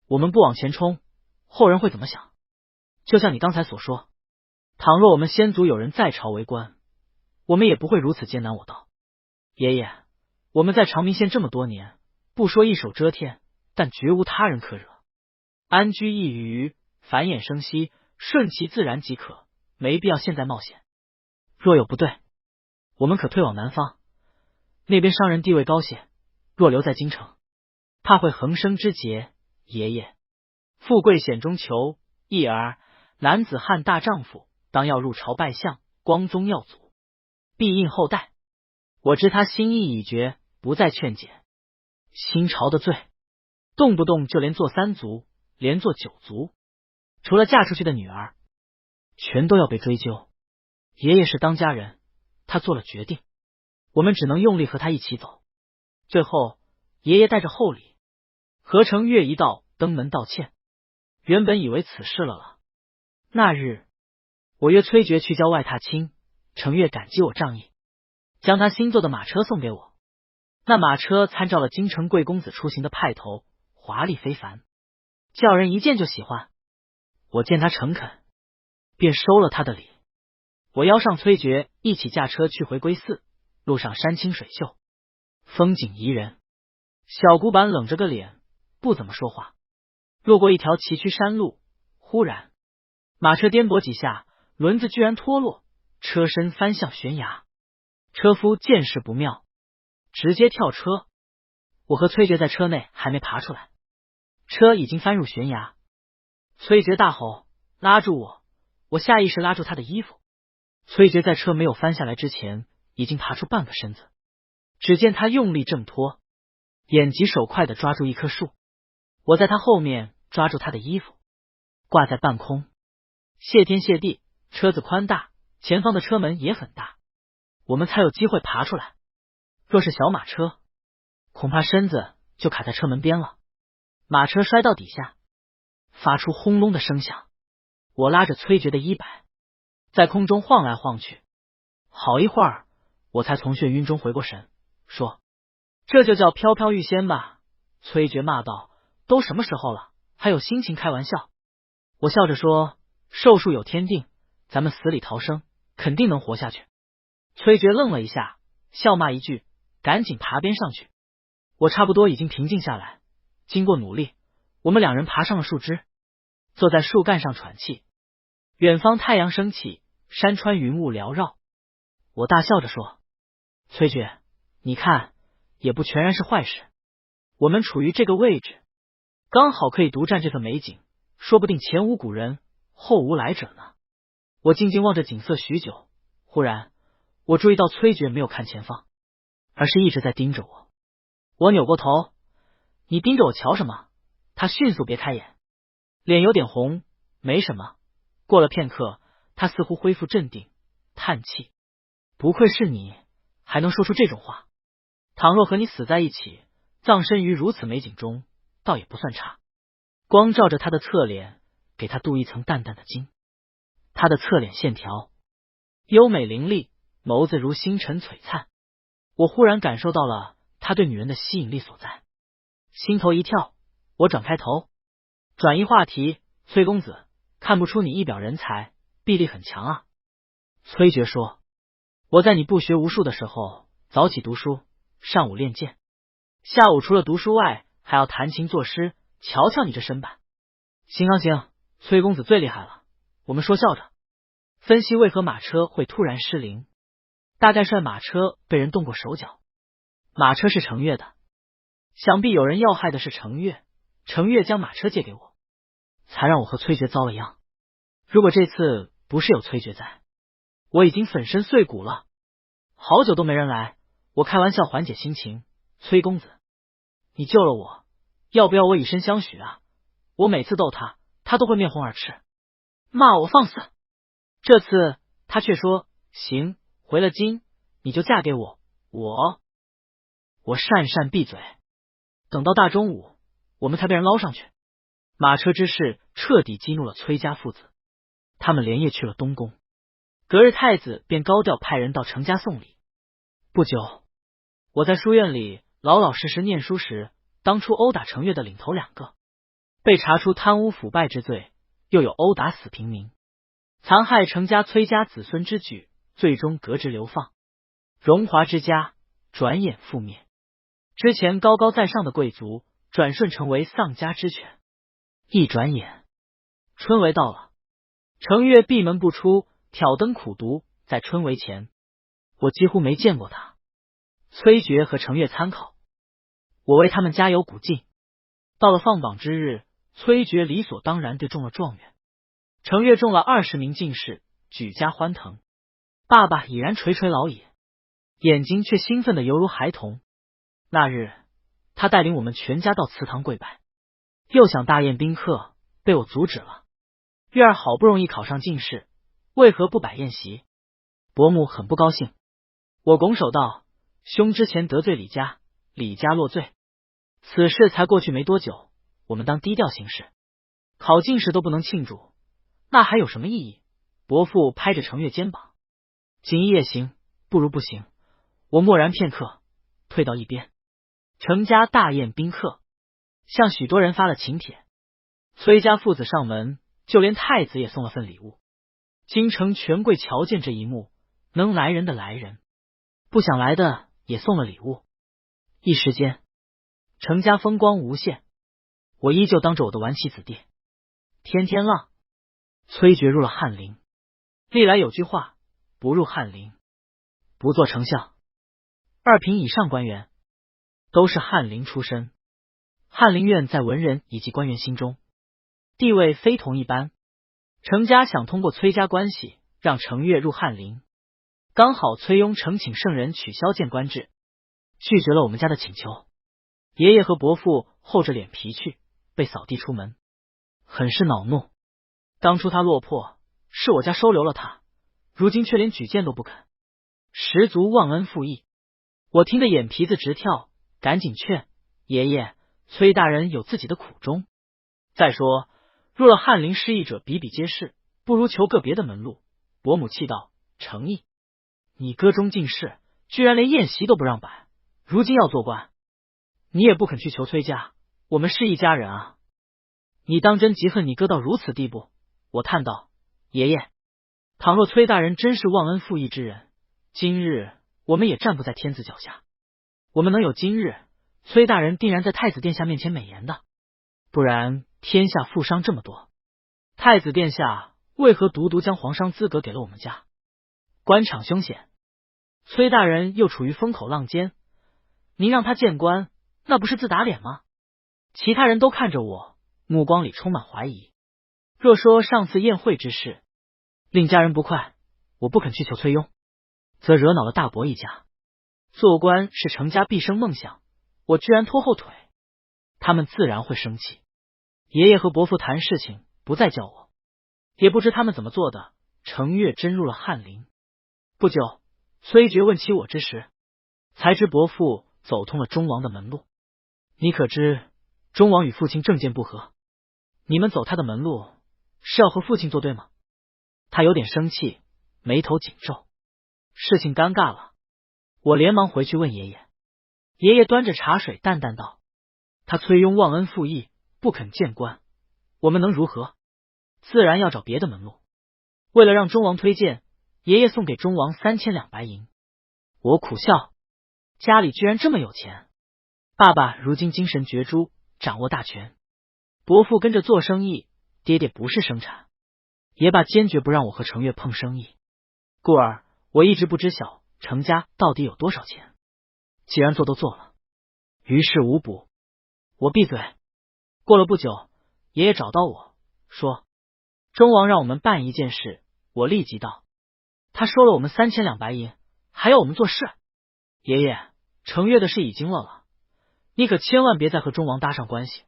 我们不往前冲，后人会怎么想？就像你刚才所说，倘若我们先祖有人在朝为官，我们也不会如此艰难。我道，爷爷，我们在长明县这么多年，不说一手遮天，但绝无他人可惹，安居一隅，繁衍生息，顺其自然即可，没必要现在冒险。若有不对，我们可退往南方，那边商人地位高些，若留在京城，怕会横生枝节。爷爷，富贵险中求，一儿，男子汉大丈夫，当要入朝拜相，光宗耀祖，必应后代。我知他心意已决，不再劝解。新朝的罪，动不动就连做3族，连做9族，除了嫁出去的女儿，全都要被追究。爷爷是当家人，他做了决定，我们只能用力和他一起走。最后，爷爷带着厚礼，和程月一道登门道歉。原本以为此事了。那日，我约崔珏去郊外踏青，程月感激我仗义，将他新做的马车送给我。那马车参照了京城贵公子出行的派头，华丽非凡，叫人一见就喜欢。我见他诚恳，便收了他的礼。我邀上崔珏一起驾车去回归寺，路上山清水秀，风景宜人。小古板冷着个脸，不怎么说话。路过一条崎岖山路，忽然马车颠簸几下，轮子居然脱落，车身翻向悬崖。车夫见势不妙，直接跳车。我和崔珏在车内还没爬出来，车已经翻入悬崖。崔珏大吼，拉住我！我下意识拉住他的衣服。崔珏在车没有翻下来之前，已经爬出半个身子。只见他用力挣脱，眼疾手快地抓住一棵树。我在他后面抓住他的衣服，挂在半空。谢天谢地，车子宽大，前方的车门也很大，我们才有机会爬出来。若是小马车，恐怕身子就卡在车门边了。马车摔到底下，发出轰隆的声响。我拉着崔珏的衣摆，在空中晃来晃去，好一会儿，我才从眩晕中回过神，说：“这就叫飘飘欲仙吧。”崔珏骂道：“都什么时候了，还有心情开玩笑？”我笑着说：“寿数有天定，咱们死里逃生，肯定能活下去。”崔珏愣了一下，笑骂一句，赶紧爬边上去。我差不多已经平静下来，经过努力，我们2人爬上了树枝，坐在树干上喘气。远方太阳升起，山川云雾缭绕。我大笑着说：“崔珏，你看，也不全然是坏事。我们处于这个位置，刚好可以独占这份美景，说不定前无古人，后无来者呢。”我静静望着景色许久，忽然我注意到崔珏没有看前方，而是一直在盯着我。我扭过头：“你盯着我瞧什么？”他迅速别开眼，脸有点红。没什么。过了片刻，他似乎恢复镇定，叹气：“不愧是你，还能说出这种话。倘若和你死在一起，葬身于如此美景中，倒也不算差。”光照着他的侧脸，给他镀一层淡淡的金。他的侧脸线条优美凌厉，眸子如星辰璀璨。我忽然感受到了他对女人的吸引力所在，心头一跳。我转开头，转移话题：“崔公子，看不出你一表人才，臂力很强啊。”崔珏说：“我在你不学无术的时候，早起读书，上午练剑，下午除了读书外，还要弹琴作诗，瞧瞧你这身板。”行，崔公子最厉害了。我们说笑着分析为何马车会突然失灵，大概是马车被人动过手脚。马车是程月的，想必有人要害的是程月，程月将马车借给我，才让我和崔珏遭了殃。如果这次不是有崔珏在，我已经粉身碎骨了。好久都没人来，我开玩笑缓解心情：“崔公子，你救了我，要不要我以身相许啊？”我每次逗他，他都会面红耳赤，骂我放肆。这次他却说：“行。”回了京，你就嫁给我。我讪闭嘴。等到大中午，我们才被人捞上去。马车之事彻底激怒了崔家父子，他们连夜去了东宫。隔日，太子便高调派人到程家送礼。不久，我在书院里老老实实念书时，当初殴打程月的领头2个被查出贪污腐败之罪，又有殴打死平民、残害程家崔家子孙之举，最终革职流放。荣华之家转眼覆灭，之前高高在上的贵族转瞬成为丧家之犬。一转眼，春闱到了，程月闭门不出，挑灯苦读。在春闱前，我几乎没见过他。崔珏和程月参考，我为他们加油鼓劲。到了放榜之日，崔珏理所当然地中了状元，程月中了20名进士，举家欢腾。爸爸已然垂垂老矣，眼睛却兴奋得犹如孩童。那日，他带领我们全家到祠堂跪拜，又想大宴宾客，被我阻止了。月儿好不容易考上进士，为何不摆宴席？伯母很不高兴。我拱手道：兄之前得罪李家，李家落罪，此事才过去没多久，我们当低调行事，考进士都不能庆祝，那还有什么意义？伯父拍着程月肩膀：锦衣夜行，不如不行。我默然片刻，退到一边。程家大宴宾客，向许多人发了请帖。崔家父子上门，就连太子也送了份礼物。京城权贵瞧见这一幕，能来人的来人，不想来的也送了礼物。一时间，程家风光无限。我依旧当着我的纨绔子弟，天天浪。崔珏入了翰林。历来有句话，不入翰林，不做丞相。2品以上官员都是翰林出身。翰林院在文人以及官员心中地位非同一般。程家想通过崔家关系让程月入翰林，刚好崔庸呈请圣人取消谏官制，拒绝了我们家的请求。爷爷和伯父厚着脸皮去，被扫地出门，很是恼怒。当初他落魄，是我家收留了他，如今却连举荐都不肯，十足忘恩负义。我听得眼皮子直跳，赶紧劝爷爷，崔大人有自己的苦衷。再说入了翰林失意者比比皆是，不如求个别的门路。伯母气道：程毅，你哥中进士，居然连宴席都不让摆，如今要做官，你也不肯去求崔家，我们是一家人啊！你当真嫉恨你哥到如此地步？我叹道：爷爷，倘若崔大人真是忘恩负义之人，今日我们也站不在天子脚下。我们能有今日，崔大人定然在太子殿下面前美言的，不然天下富商这么多，太子殿下为何独将皇商资格给了我们家？官场凶险，崔大人又处于风口浪尖，您让他见官，那不是自打脸吗？其他人都看着我，目光里充满怀疑。若说上次宴会之事令家人不快，我不肯去求崔庸，则惹恼了大伯一家。做官是程家毕生梦想，我居然拖后腿，他们自然会生气。爷爷和伯父谈事情不再叫我，也不知他们怎么做的。程月真入了翰林。不久，崔珏问起我之时，才知伯父走通了忠王的门路。你可知忠王与父亲政见不合，你们走他的门路是要和父亲作对吗？他有点生气，眉头紧皱，事情尴尬了。我连忙回去问爷爷。爷爷端着茶水淡淡道：他崔庸忘恩负义，不肯见官，我们能如何？自然要找别的门路。为了让忠王推荐，爷爷送给忠王3000两白银。我苦笑，家里居然这么有钱。爸爸如今精神矍铢，掌握大权，伯父跟着做生意，爹爹不是生产，爷爸坚决不让我和程月碰生意，故而我一直不知晓程家到底有多少钱。既然做都做了，于事无补，我闭嘴。过了不久，爷爷找到我说，忠王让我们办一件事。我立即道，他收了我们3000两白银，还要我们做事。爷爷，程月的事已经了，你可千万别再和忠王搭上关系。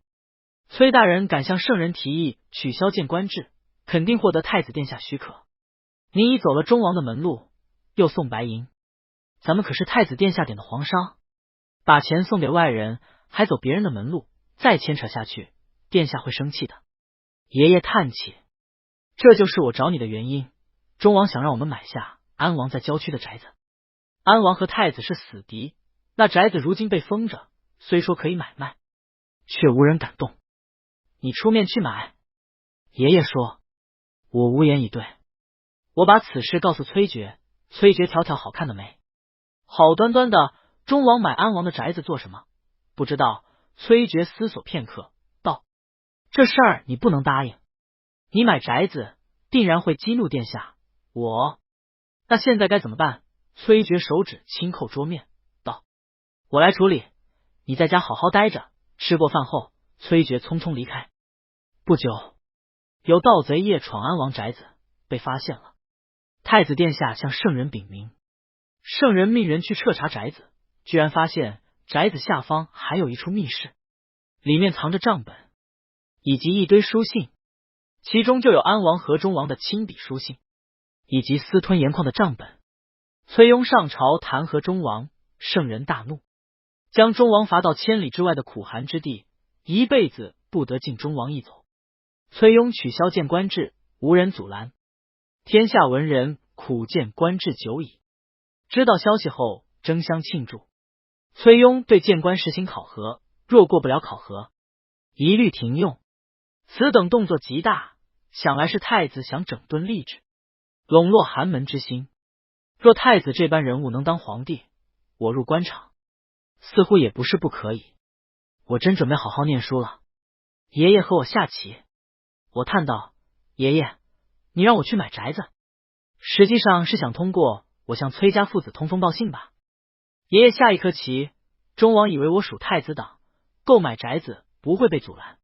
崔大人敢向圣人提议取消谏官制，肯定获得太子殿下许可。你已走了忠王的门路，又送白银，咱们可是太子殿下点的皇商，把钱送给外人，还走别人的门路，再牵扯下去，殿下会生气的。爷爷叹气，这就是我找你的原因。忠王想让我们买下安王在郊区的宅子。安王和太子是死敌，那宅子如今被封着，虽说可以买卖，却无人敢动。你出面去买。爷爷说。我无言以对。我把此事告诉崔珏，崔珏条条好看的眉。好端端的，忠王买安王的宅子做什么？不知道。崔珏思索片刻，道：这事儿你不能答应。你买宅子定然会激怒殿下。那现在该怎么办？崔珏手指轻扣桌面，道：我来处理，你在家好好待着。吃过饭后，崔珏匆匆离开。不久，有盗贼夜闯安王宅子，被发现了。太子殿下向圣人禀明，圣人命人去彻查宅子，居然发现宅子下方还有一处密室，里面藏着账本以及一堆书信，其中就有安王和忠王的亲笔书信，以及私吞盐矿的账本。崔庸上朝弹劾忠王，圣人大怒，将忠王罚到千里之外的苦寒之地，一辈子不得进忠王一走。崔庸取消谏官制，无人阻拦。天下文人苦谏官制久矣。知道消息后，争相庆祝。崔庸对谏官实行考核，若过不了考核，一律停用。此等动作极大，想来是太子想整顿吏治，笼络寒门之心。若太子这般人物能当皇帝，我入官场似乎也不是不可以。我真准备好好念书了。爷爷和我下棋。我叹道：爷爷，你让我去买宅子，实际上是想通过我向崔家父子通风报信吧？爷爷下一颗棋，忠王以为我属太子党，购买宅子不会被阻拦。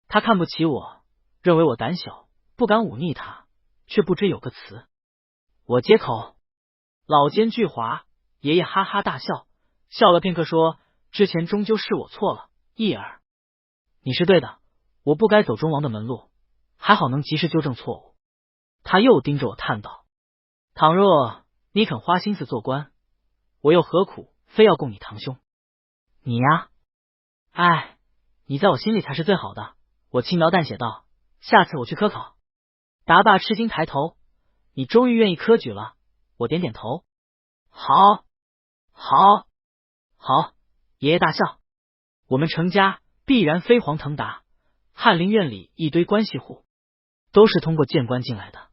他看不起我，认为我胆小，不敢忤逆他，却不知有个词。我接口，老奸巨猾。爷爷哈哈大笑，笑了片刻说：之前终究是我错了，义儿，你是对的，我不该走忠王的门路，还好能及时纠正错误。他又盯着我叹道：倘若你肯花心思做官，我又何苦非要供你堂兄？你呀，哎，你在我心里才是最好的。我轻描淡写道：下次我去科考。达爸吃惊抬头：你终于愿意科举了？我点点头。好，好，好。爷爷大笑。我们程家必然飞黄腾达，翰林院里一堆关系户都是通过谏官进来的，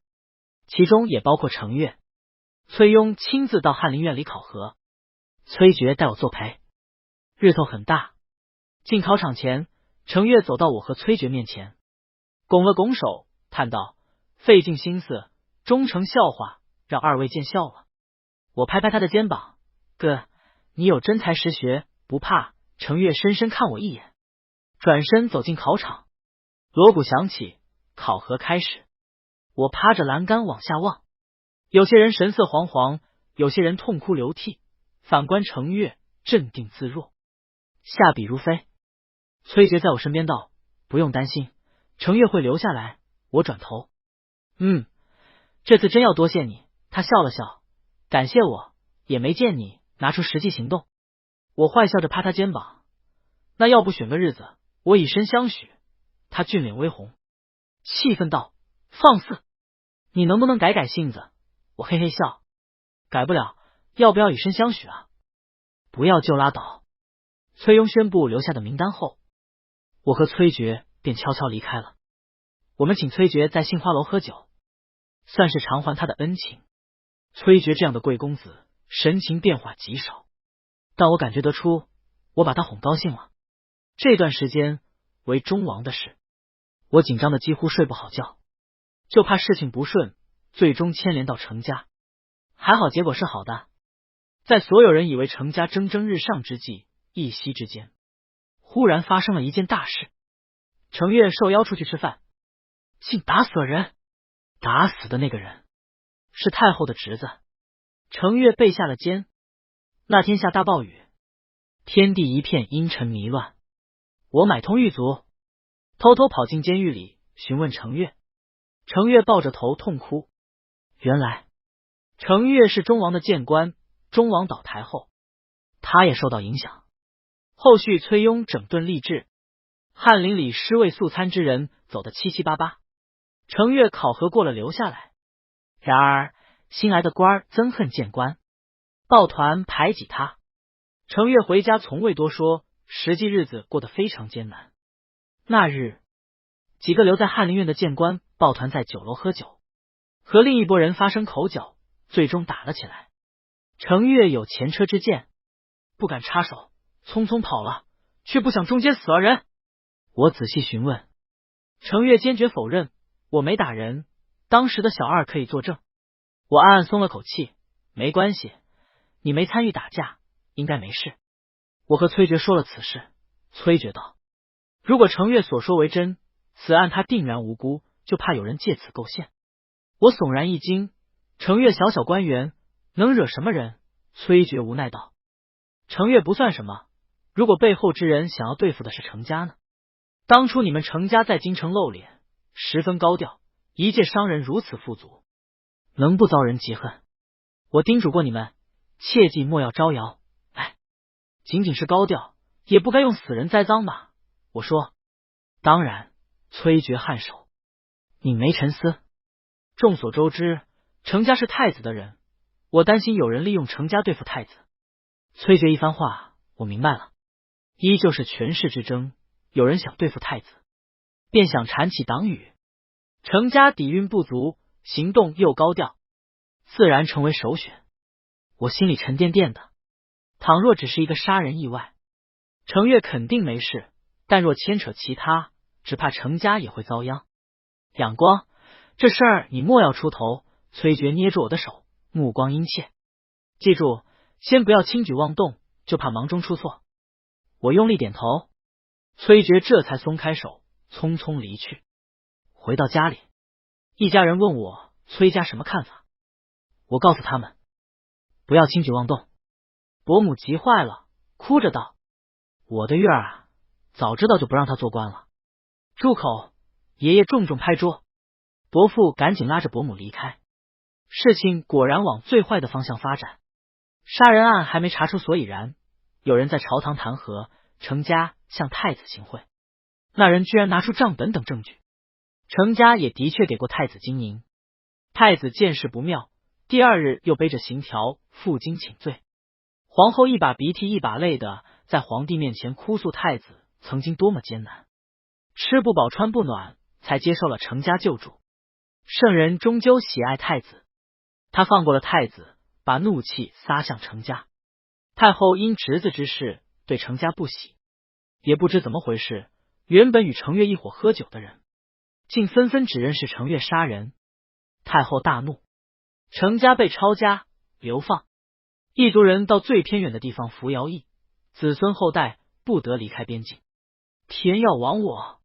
其中也包括程越。崔庸亲自到翰林院里考核，崔珏带我作陪。日头很大，进考场前，程越走到我和崔珏面前，拱了拱手，叹道：费尽心思，终成笑话，让二位见笑了。我拍拍他的肩膀：哥，你有真才实学，不怕。程越深深看我一眼，转身走进考场。锣鼓响起，考核开始。我趴着栏杆往下望，有些人神色惶惶，有些人痛哭流涕，反观程越镇定自若，下笔如飞。崔珏在我身边道：不用担心，程越会留下来。我转头：这次真要多谢你。他笑了笑：感谢我也没见你拿出实际行动。我坏笑着拍他肩膀：那要不选个日子，我以身相许。他俊脸微红，气愤道：放肆！你能不能改改性子？我嘿嘿笑：改不了，要不要以身相许啊？不要就拉倒。崔庸宣布留下的名单后，我和崔珏便悄悄离开了。我们请崔珏在杏花楼喝酒，算是偿还他的恩情。崔珏这样的贵公子，神情变化极少，但我感觉得出，我把他哄高兴了。这段时间为忠王的事，我紧张的几乎睡不好觉，就怕事情不顺，最终牵连到程家。还好结果是好的。在所有人以为程家蒸蒸日上之际，一夕之间，忽然发生了一件大事。程越受邀出去吃饭，竟打死了人。打死的那个人是太后的侄子。程越被下了监。那天下大暴雨，天地一片阴沉迷乱。我买通狱卒，偷偷跑进监狱里询问程越。程越抱着头痛哭。原来程越是忠王的谏官，忠王倒台后，他也受到影响。后续崔庸整顿吏治，翰林里尸位素餐之人走得七七八八。程越考核过了留下来，然而新来的官儿憎恨谏官，抱团排挤他。程越回家从未多说，实际日子过得非常艰难。那日，几个留在翰林院的谏官抱团在酒楼喝酒，和另一拨人发生口角，最终打了起来。程越有前车之鉴，不敢插手，匆匆跑了，却不想中间死了人。我仔细询问，程越坚决否认，我没打人，当时的小二可以作证。我暗暗松了口气，没关系，你没参与打架，应该没事。我和崔珏说了此事，崔珏道，如果程越所说为真，此案他定然无辜，就怕有人借此构陷。我悚然一惊，程越小小官员，能惹什么人？崔珏无奈道，程越不算什么，如果背后之人想要对付的是程家呢？当初你们程家在京城露脸，十分高调，一介商人如此富足，能不遭人嫉恨？我叮嘱过你们，切记莫要招摇。哎，仅仅是高调，也不该用死人栽赃吧？我说，当然。崔珏颔首，拧眉沉思。众所周知，程家是太子的人，我担心有人利用程家对付太子。崔珏一番话，我明白了，依旧是权势之争，有人想对付太子，便想铲起党羽。程家底蕴不足，行动又高调，自然成为首选。我心里沉甸甸的，倘若只是一个杀人意外，程越肯定没事，但若牵扯其他，只怕程家也会遭殃。仰光，这事儿你莫要出头。崔珏捏住我的手，目光殷切。记住，先不要轻举妄动，就怕忙中出错。我用力点头，崔珏这才松开手，匆匆离去。回到家里，一家人问我崔家什么看法，我告诉他们，不要轻举妄动。伯母急坏了，哭着道，我的月儿啊，早知道就不让他做官了。住口！爷爷重重拍桌。伯父赶紧拉着伯母离开。事情果然往最坏的方向发展。杀人案还没查出所以然，有人在朝堂弹劾程家向太子行贿，那人居然拿出账本等证据。程家也的确给过太子金银。太子见势不妙，第二日又背着刑条赴京请罪。皇后一把鼻涕一把泪的在皇帝面前哭诉太子曾经多么艰难，吃不饱穿不暖，才接受了程家救助。圣人终究喜爱太子，他放过了太子，把怒气撒向程家。太后因侄子之事对程家不喜，也不知怎么回事，原本与程越一伙喝酒的人，竟纷纷指认是程越杀人。太后大怒，程家被抄家流放，异族人到最偏远的地方服徭役，子孙后代不得离开边境。天要亡我，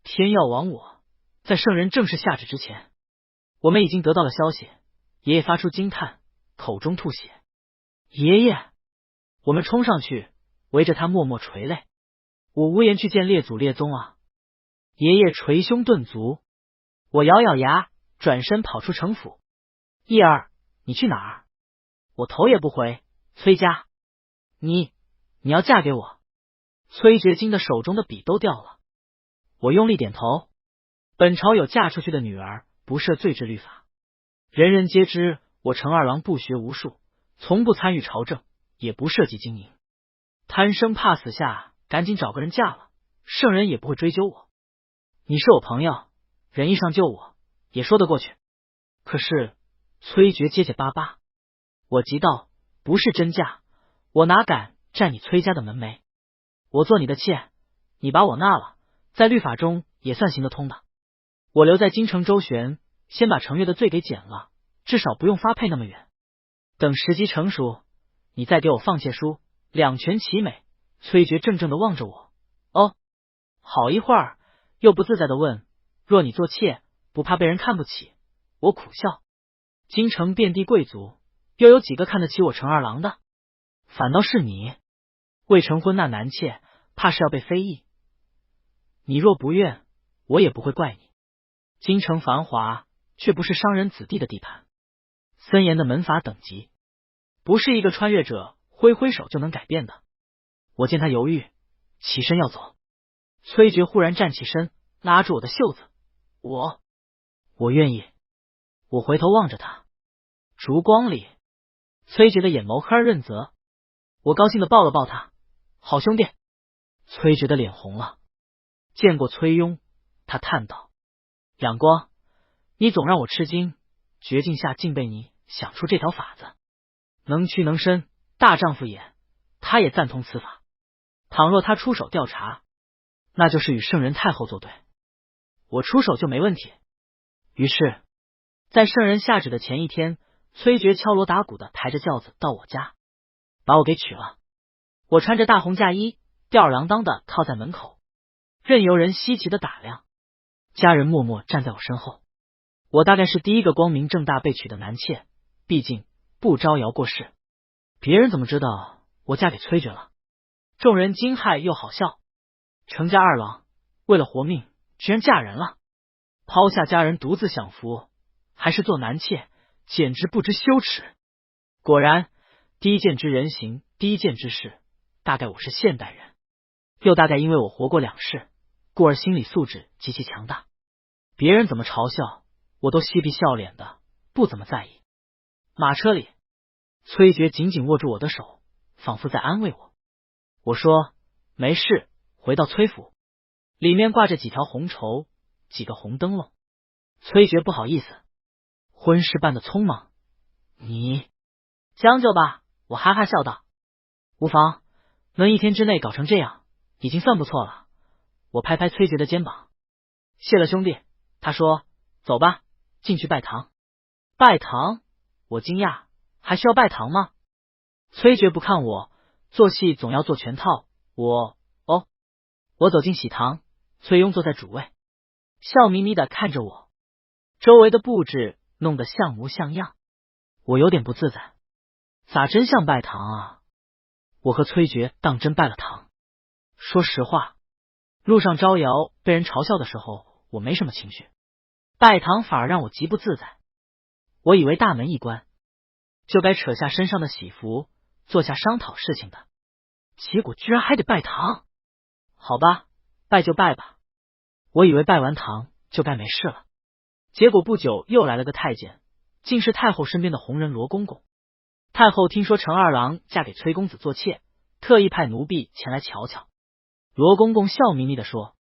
天要亡我！在圣人正式下旨之前，我们已经得到了消息。爷爷发出惊叹，口中吐血。爷爷！我们冲上去，围着他默默垂泪。我无颜去见列祖列宗啊！爷爷捶胸顿足。我咬咬牙，转身跑出城府。叶儿，你去哪儿？我头也不回。崔家，你要嫁给我？崔珏惊得手中的笔都掉了。我用力点头。本朝有嫁出去的女儿不涉罪治律法，人人皆知我程二郎不学无术，从不参与朝政，也不涉及经营，贪生怕死下，赶紧找个人嫁了，圣人也不会追究我。你是我朋友，仁义上救我也说得过去。可是崔珏结结巴巴。我急道，不是真嫁，我哪敢占你崔家的门楣？我做你的妾，你把我纳了，在律法中也算行得通的。我留在京城周旋，先把程越的罪给减了，至少不用发配那么远。等时机成熟，你再给我放妾书，两全其美。崔珏怔怔的望着我，哦，好一会儿，又不自在的问，若你做妾，不怕被人看不起？我苦笑，京城遍地贵族，又有几个看得起我程二郎的？反倒是你，未成婚那男妾，怕是要被非议。你若不愿，我也不会怪你。京城繁华，却不是商人子弟的地盘，森严的门阀等级，不是一个穿越者挥挥手就能改变的。我见他犹豫，起身要走。崔珏忽然站起身，拉住我的袖子。我愿意。我回头望着他，烛光里，崔珏的眼眸黑润泽。我高兴的抱了抱他，好兄弟。崔珏的脸红了。见过崔庸，他叹道：两光，你总让我吃惊，绝境下竟被你想出这条法子。能屈能伸，大丈夫也。他也赞同此法。倘若他出手调查，那就是与圣人太后作对。我出手就没问题。于是在圣人下旨的前一天，崔珏敲锣打鼓的抬着轿子到我家，把我给娶了。我穿着大红嫁衣，吊儿郎当的靠在门口，任由人稀奇的打量。家人默默站在我身后。我大概是第一个光明正大被娶的男妾，毕竟不招摇过市。别人怎么知道我嫁给崔珏了？众人惊骇又好笑。程家二郎为了活命，居然嫁人了，抛下家人独自享福，还是做男妾，简直不知羞耻。果然，低贱之人行低贱之事，大概我是现代人，又大概因为我活过两世，故而心理素质极其强大。别人怎么嘲笑，我都嬉皮笑脸的，不怎么在意。马车里，崔珏紧紧握住我的手，仿佛在安慰我。我说没事，回到崔府，里面挂着几条红绸，几个红灯笼。崔珏不好意思，婚事办得匆忙，你将就吧。我哈哈笑道，无妨，能一天之内搞成这样，已经算不错了。我拍拍崔珏的肩膀，谢了兄弟。他说走吧，进去拜堂。拜堂？我惊讶，还需要拜堂吗？崔珏不看我，做戏总要做全套。我走进喜堂，崔庸坐在主位，笑眯眯的看着我，周围的布置弄得像模像样。我有点不自在，咋真像拜堂啊？我和崔珏当真拜了堂。说实话，路上招摇被人嘲笑的时候，我没什么情绪，拜堂反而让我极不自在。我以为大门一关，就该扯下身上的喜服，坐下商讨事情的，结果居然还得拜堂。好吧，拜就拜吧。我以为拜完堂就该没事了，结果不久又来了个太监，竟是太后身边的红人罗公公。太后听说程二郎嫁给崔公子做妾，特意派奴婢前来瞧瞧。罗公公笑眯眯地说，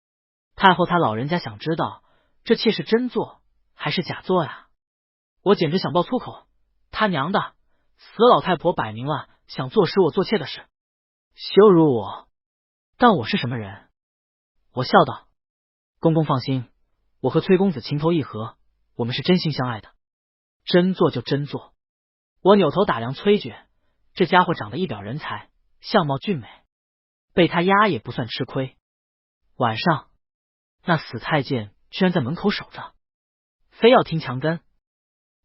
太后她老人家想知道这妾是真做还是假做呀？我简直想爆粗口，他娘的，死老太婆摆明了想坐使我做妾的事，羞辱我。但我是什么人？我笑道，公公放心，我和崔公子情投意合，我们是真心相爱的，真做就真做。我扭头打量崔珏，这家伙长得一表人才，相貌俊美，被他压也不算吃亏。晚上，那死太监居然在门口守着，非要听墙根。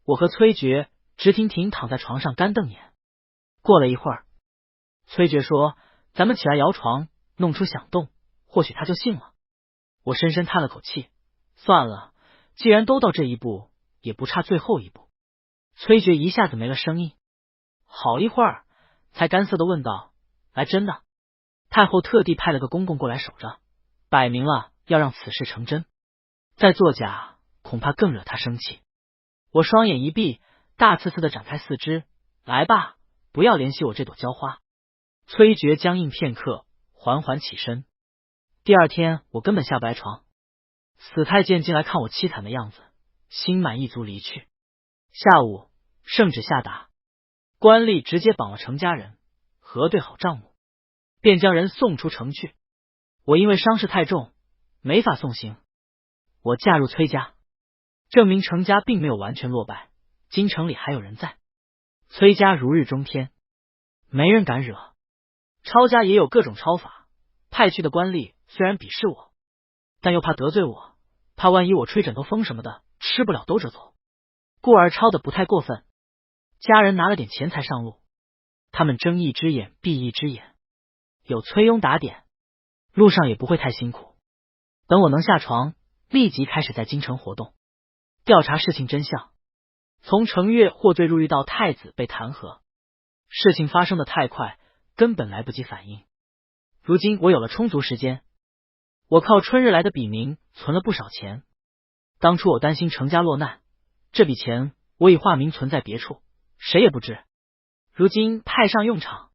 我和崔珏直挺挺躺在床上干瞪眼。过了一会儿，崔珏说，咱们起来摇床，弄出响动，或许他就信了。我深深叹了口气，算了，既然都到这一步，也不差最后一步。崔珏一下子没了声音，好一会儿才干涩的问道，来真的？太后特地派了个公公过来守着，摆明了要让此事成真，再作假恐怕更惹他生气。我双眼一闭，大刺刺的展开四肢，来吧，不要怜惜我这朵娇花。崔珏僵硬片刻，缓缓起身。第二天我根本下不来床，死太监进来看我凄惨的样子，心满意足离去。下午圣旨下达，官吏直接绑了程家人，核对好账目，便将人送出城去。我因为伤势太重，没法送行。我嫁入崔家，证明程家并没有完全落败，京城里还有人在。崔家如日中天，没人敢惹。抄家也有各种抄法，派去的官吏虽然鄙视我，但又怕得罪我，怕万一我吹枕头风什么的吃不了兜着走，故而抄的不太过分。家人拿了点钱财上路，他们睁一只眼闭一只眼，有崔庸打点，路上也不会太辛苦。等我能下床，立即开始在京城活动，调查事情真相，从程月获罪入狱到太子被弹劾，事情发生的太快，根本来不及反应。如今我有了充足时间，我靠春日来的笔名存了不少钱。当初我担心程家落难，这笔钱我已化名存在别处，谁也不知。如今派上用场，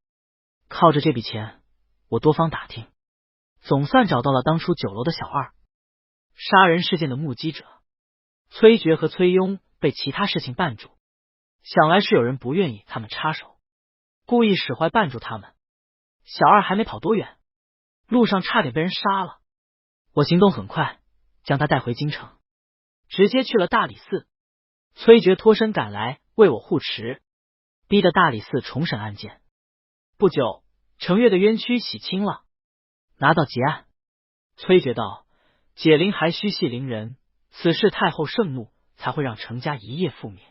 靠着这笔钱，我多方打听，总算找到了当初酒楼的小二，杀人事件的目击者。崔珏和崔庸被其他事情绊住，想来是有人不愿意他们插手，故意使坏绊住他们。小二还没跑多远，路上差点被人杀了。我行动很快，将他带回京城，直接去了大理寺。崔珏脱身赶来为我护持，逼得大理寺重审案件。不久，程月的冤屈洗清了，拿到结案。崔珏道：解铃还须系铃人，此事太后盛怒，才会让程家一夜覆灭。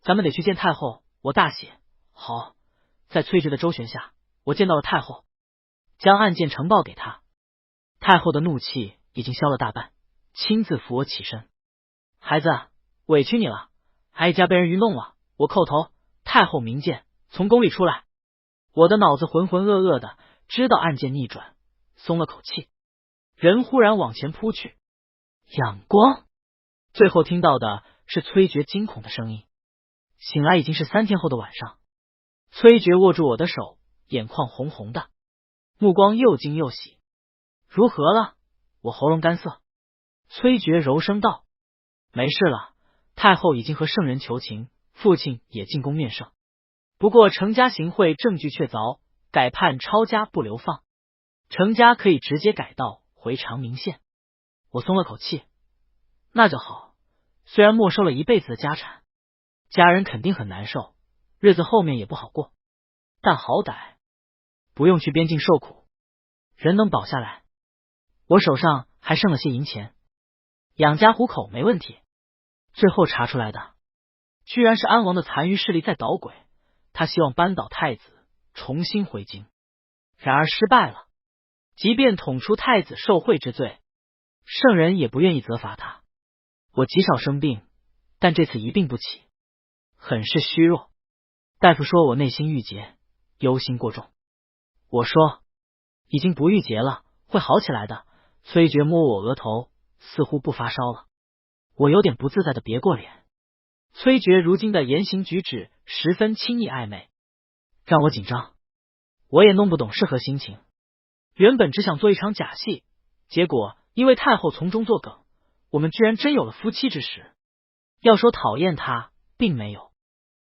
咱们得去见太后。我大喜。好，在崔珏的周旋下，我见到了太后，将案件呈报给她。太后的怒气已经消了大半，亲自扶我起身。孩子，委屈你了，哀家被人愚弄了，我叩头。太后明鉴，从宫里出来。我的脑子浑浑噩噩的，知道案件逆转，松了口气。人忽然往前扑去，仰光。最后听到的是崔珏惊恐的声音。醒来已经是3天后的晚上。崔珏握住我的手，眼眶红红的，目光又惊又喜。如何了？我喉咙干涩。崔珏柔声道：没事了，太后已经和圣人求情，父亲也进宫面圣。不过程家行贿证据确凿，改判抄家不流放，程家可以直接改道回长明县。我松了口气，那就好。虽然没收了一辈子的家产，家人肯定很难受，日子后面也不好过，但好歹不用去边境受苦，人能保下来。我手上还剩了些银钱，养家糊口没问题。最后查出来的居然是安王的残余势力在捣鬼，他希望扳倒太子，重新回京，然而失败了。即便捅出太子受贿之罪，圣人也不愿意责罚他。我极少生病，但这次一病不起，很是虚弱。大夫说我内心郁结，忧心过重。我说已经不郁结了，会好起来的。崔珏摸我额头，似乎不发烧了。我有点不自在的别过脸。崔珏如今的言行举止十分亲昵暧昧，让我紧张。我也弄不懂是何心情。原本只想做一场假戏，结果因为太后从中作梗，我们居然真有了夫妻之实。要说讨厌他，并没有，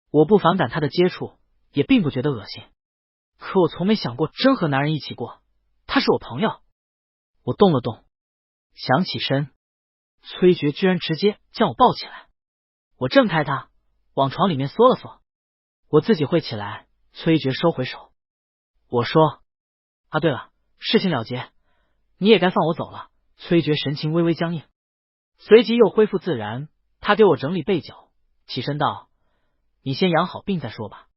我不反感他的接触，也并不觉得恶心。可我从没想过真和男人一起过，他是我朋友。我动了动，想起身，崔珏居然直接将我抱起来。我挣开他，往床里面缩了缩，我自己会起来。崔珏收回手。我说啊，对了，事情了结，你也该放我走了。崔珏神情微微僵硬，随即又恢复自然。他给我整理被角，起身道：你先养好病再说吧。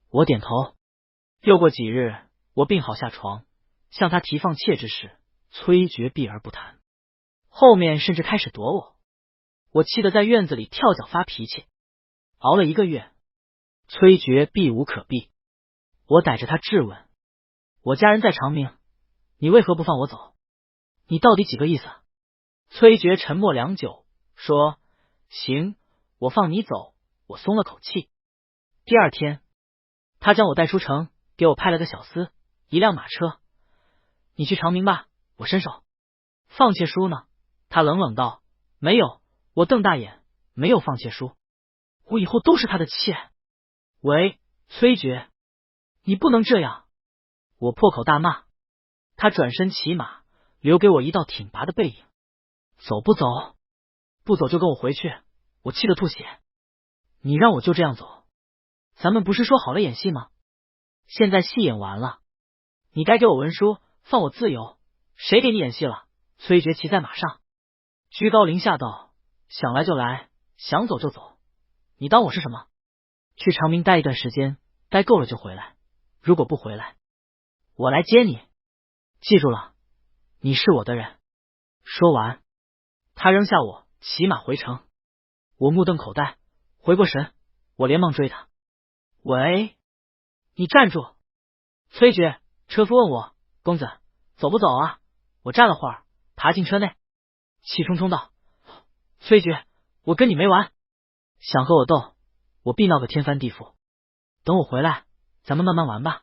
我点头。又过几日，我病好下床，向他提放妾之事，崔珏避而不谈，后面甚至开始躲我。我气得在院子里跳脚发脾气。熬了1个月，崔珏避无可避。我逮着他质问：我家人在长明，你为何不放我走？你到底几个意思？崔珏沉默良久，说：行，我放你走。我松了口气。第2天，他将我带出城，给我派了个小厮，1辆马车。你去长明吧。我伸手。放妾书呢？他冷冷道：没有。我瞪大眼，没有放妾书，我以后都是他的妾。喂，崔珏，你不能这样！我破口大骂。他转身骑马，留给我一道挺拔的背影。走不走？不走就跟我回去。我气得吐血。你让我就这样走？咱们不是说好了演戏吗？现在戏演完了，你该给我文书，放我自由。谁给你演戏了？崔珏骑在马上，居高临下道：想来就来，想走就走。你当我是什么？去长明待一段时间，待够了就回来。如果不回来，我来接你。记住了，你是我的人。说完，他扔下我，骑马回城。我目瞪口呆，回过神，我连忙追他。喂，你站住！崔爵，车夫问我，公子走不走啊？我站了会儿，爬进车内，气冲冲道：“崔爵，我跟你没完！想和我斗，我必闹个天翻地覆。等我回来，咱们慢慢玩吧。”